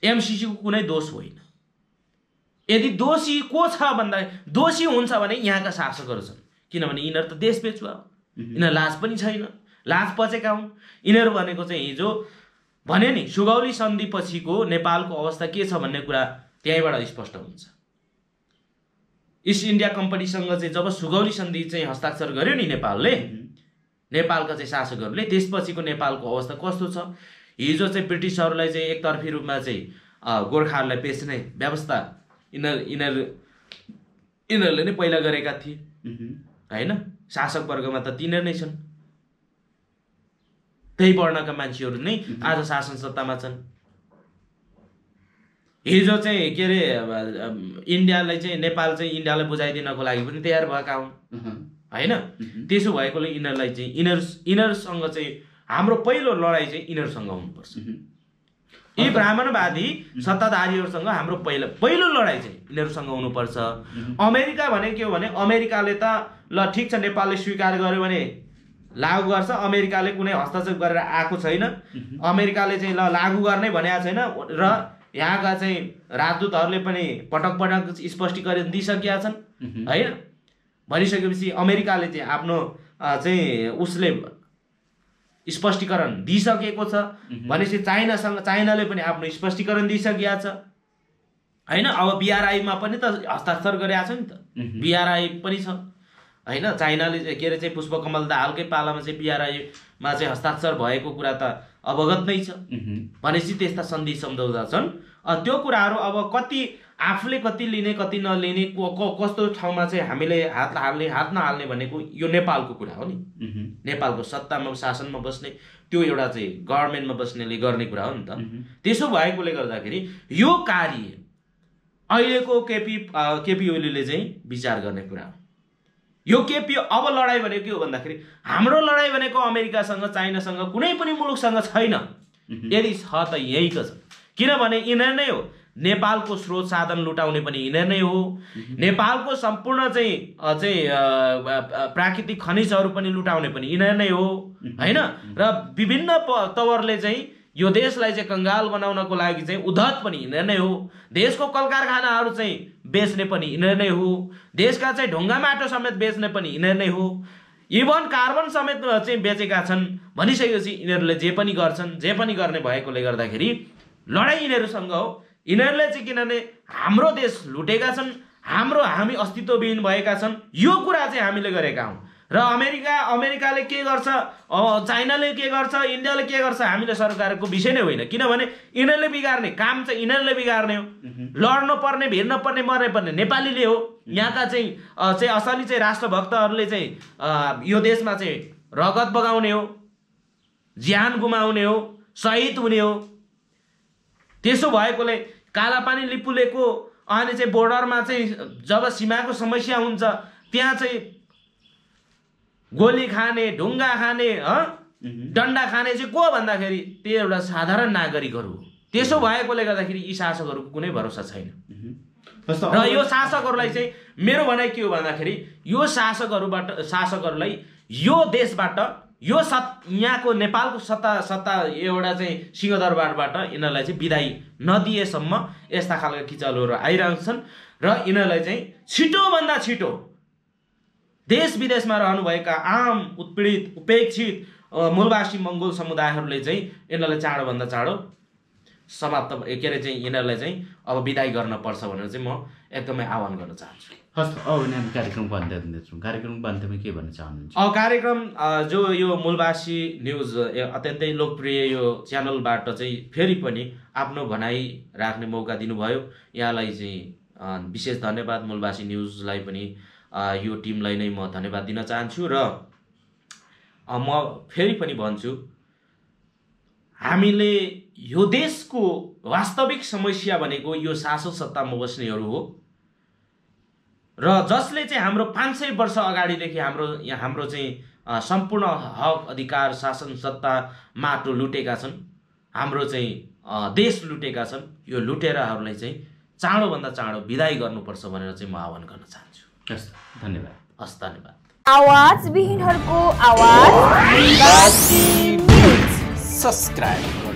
एमसीसीको कुनै दोष होइन। यदि दोषी को छ भन्दा दोषी हुन्छ भने यहाँका शासकहरू छन्। किनभने यिनीहरू त देश बेचुवा हो, यिनीहरू लाज पनि छैन, लाज पचेका हुन्। यिनीहरू भनेको चाहिँ हिजो भने नि सुगौली सन्धि पछिको नेपालको अवस्था के छ भन्ने कुरा त्यहीँबाट स्पष्ट हुन्छ। इस्ट इन्डिया कम्पनीसँग चाहिँ जब सुगौली सन्धि चाहिँ हस्ताक्षर गर्यो नि नेपालले, नेपालका चाहिँ शासकहरूले, त्यसपछिको नेपालको अवस्था कस्तो छ? हिजो चाहिँ ब्रिटिसहरूलाई चाहिँ एकतर्फी रूपमा चाहिँ गोर्खाहरूलाई बेच्ने व्यवस्था यिनीहरूले नै पहिला गरेका थिए, होइन? शासक वर्गमा त तिनीहरू नै छन्, त्यही वर्णका मान्छेहरू नै आज शासन सत्तामा छन्। हिजो चाहिँ के अरे इन्डियालाई चाहिँ नेपाल चाहिँ इन्डियालाई बुझाइदिनको लागि पनि तयार भएका हुन्, होइन? त्यसो भएकोले यिनीहरूलाई चाहिँ यिनीहरूसँग चाहिँ हाम्रो पहिलो लडाइँ चाहिँ यिनीहरूसँग हुनुपर्छ। यी ब्राह्मणवादी सत्ताधारीहरूसँग हाम्रो पहिलो लडाइँ चाहिँ यिनीहरूसँग हुनुपर्छ। अमेरिका भने के हो भने, अमेरिकाले त ल ठिक छ नेपालले स्वीकार गर्यो भने लागू गर्छ, अमेरिकाले कुनै हस्तक्षेप गरेर आएको छैन, अमेरिकाले चाहिँ ल लागू गर्ने भनेको छैन, र यहाँका चाहिँ राजदूतहरूले पनि पटक पटक स्पष्टीकरण दिइसकेका छन्, होइन? भनिसकेपछि अमेरिकाले चाहिँ आफ्नो चाहिँ उसले स्पष्टीकरण दिइसकेको छ भनेपछि चाइनाले पनि आफ्नो स्पष्टीकरण दिइसकेको छ, होइन? अब बीआरआईमा पनि त हस्ताक्षर गरेको छ नि त, बीआरआई पनि छ, होइन? चाइनाले के अरे चाहिँ पुष्पकमल दाहालकै पालामा चाहिँ बीआरआईमा चाहिँ हस्ताक्षर भएको कुरा त अवगत नै छ। भनेपछि त्यस्ता सन्धि सम्झौता छन्। त्यो कुराहरू अब कति आफूले कति लिने कति नलिने, कस्तो ठाउँमा चाहिँ हामीले हात हाल्ने हात नहाल्ने भनेको यो नेपालको कुरा हो नि। नेपालको सत्तामा शासनमा बस्ने, त्यो एउटा चाहिँ गभर्मेन्टमा बस्नेले गर्ने कुरा हो नि त। त्यसो भएकोले गर्दाखेरि यो कार्य अहिलेको केपी ओलीले चाहिँ विचार गर्ने कुरा हो। यो केपी अब लडाइँ भनेको के हो भन्दाखेरि, हाम्रो लडाइँ भनेको अमेरिकासँग चाइनासँग कुनै पनि मुलुकसँग छैन। यदि छ त यहीँको छ, किनभने यिनीहरू नै हो नेपालको स्रोत साधन लुटाउने पनि यिनीहरू नै हो, नेपालको सम्पूर्ण चाहिँ प्राकृतिक खनिजहरू पनि लुटाउने पनि यिनीहरू नै हो, होइन? र विभिन्न तवरले चाहिँ यो देशलाई चाहिँ कंगाल बनाउनको लागि चाहिँ उद्धत पनि यिनीहरू नै हो, देशको कल कारखानाहरू चाहिँ बेच्ने पनि यिनीहरू नै हो, देशका चाहिँ ढुङ्गा माटो समेत बेच्ने पनि यिनीहरू नै हो, इभन कार्बन समेत चाहिँ बेचेका छन्। भनिसकेपछि यिनीहरूले जे पनि गर्छन्, जे पनि गर्ने भएकोले गर्दाखेरि लडाइँ यिनीहरूसँग हो। यिनीहरूले चाहिँ किनभने हाम्रो देश लुटेका छन्, हामी अस्तित्वविहीन भएका छन्, यो कुरा चाहिँ हामीले गरेका हौँ। र अमेरिकाले के गर्छ, चाइनाले के गर्छ, इन्डियाले के गर्छ, हामीले सरकारको विषय नै होइन। किनभने यिनीहरूले बिगार्ने काम चाहिँ यिनीहरूले बिगार्ने हो, लड्नु पर्ने, भिड्न पर्ने, मर्ने पर्ने नेपालीले हो। यहाँका चाहिँ असली चाहिँ राष्ट्रभक्तहरूले चाहिँ यो देशमा चाहिँ रगत बगाउने हो, ज्यान गुमाउने हो, शहीद हुने हो। त्यसो भएकोले कालापानी लिपुलेको अनि चाहिँ बोर्डरमा चाहिँ जब सीमाको समस्या हुन्छ त्यहाँ चाहिँ गोली खाने, ढुङ्गा खाने, डन्डा खाने चाहिँ को भन्दाखेरि त्यो एउटा साधारण नागरिकहरू हो। त्यसो भएकोले गर्दाखेरि यी शासकहरूको कुनै भरोसा छैन। र यो शासकहरूलाई चाहिँ मेरो भनाइ के हो भन्दाखेरि, यो शासकहरूलाई यो देशबाट, यो यहाँको नेपालको सत्ता एउटा चाहिँ सिंहदरबारबाट यिनीहरूलाई चाहिँ बिदाई नदिएसम्म यस्ता खालका किचलहरू आइरहेको छन्। र यिनीहरूलाई चाहिँ छिटोभन्दा छिटो देश विदेशमा रहनुभएका आम उत्पीडित उपेक्षित मूलवासी मङ्गोल समुदायहरूले चाहिँ यिनीहरूलाई चाँडोभन्दा चाँडो समाप्त के अरे चाहिँ यिनीहरूलाई चाहिँ अब बिदाई गर्न पर्छ भनेर चाहिँ म एकदमै आह्वान गर्न चाहन्छु। हस्, अब हामी कार्यक्रमको अन्त्य दिँदैछौँ। कार्यक्रमको अन्त्यमा के भन्न चाहनुहुन्छ? कार्यक्रम जो यो मूलवासी न्युज अत्यन्तै लोकप्रिय यो च्यानलबाट चाहिँ फेरि पनि आफ्नो भनाइ राख्ने मौका दिनुभयो। यहाँलाई चाहिँ विशेष धन्यवाद। मूलवासी न्युजलाई पनि यो टिमलाई नै म धन्यवाद दिन चाहन्छु र म फेरि पनि भन्छु, हामीले यो देशको वास्तविक समस्या भनेको यो शासन सत्तामा बस्नेहरू हो र जसले चाहिँ हाम्रो 500 वर्ष अगाडिदेखि हाम्रो चाहिँ सम्पूर्ण हक अधिकार शासन सत्ता माटो लुटेका छन्, हाम्रो चाहिँ देश लुटेका छन्। यो लुटेराहरूलाई चाहिँ चाँडोभन्दा चाँडो बिदाई गर्नुपर्छ भनेर चाहिँ म आह्वान गर्न चाहन्छु। हस्, धन्यवाद। हस्, धन्यवाद। आवाज विहीनहरूको आवाज सब्सक्राइब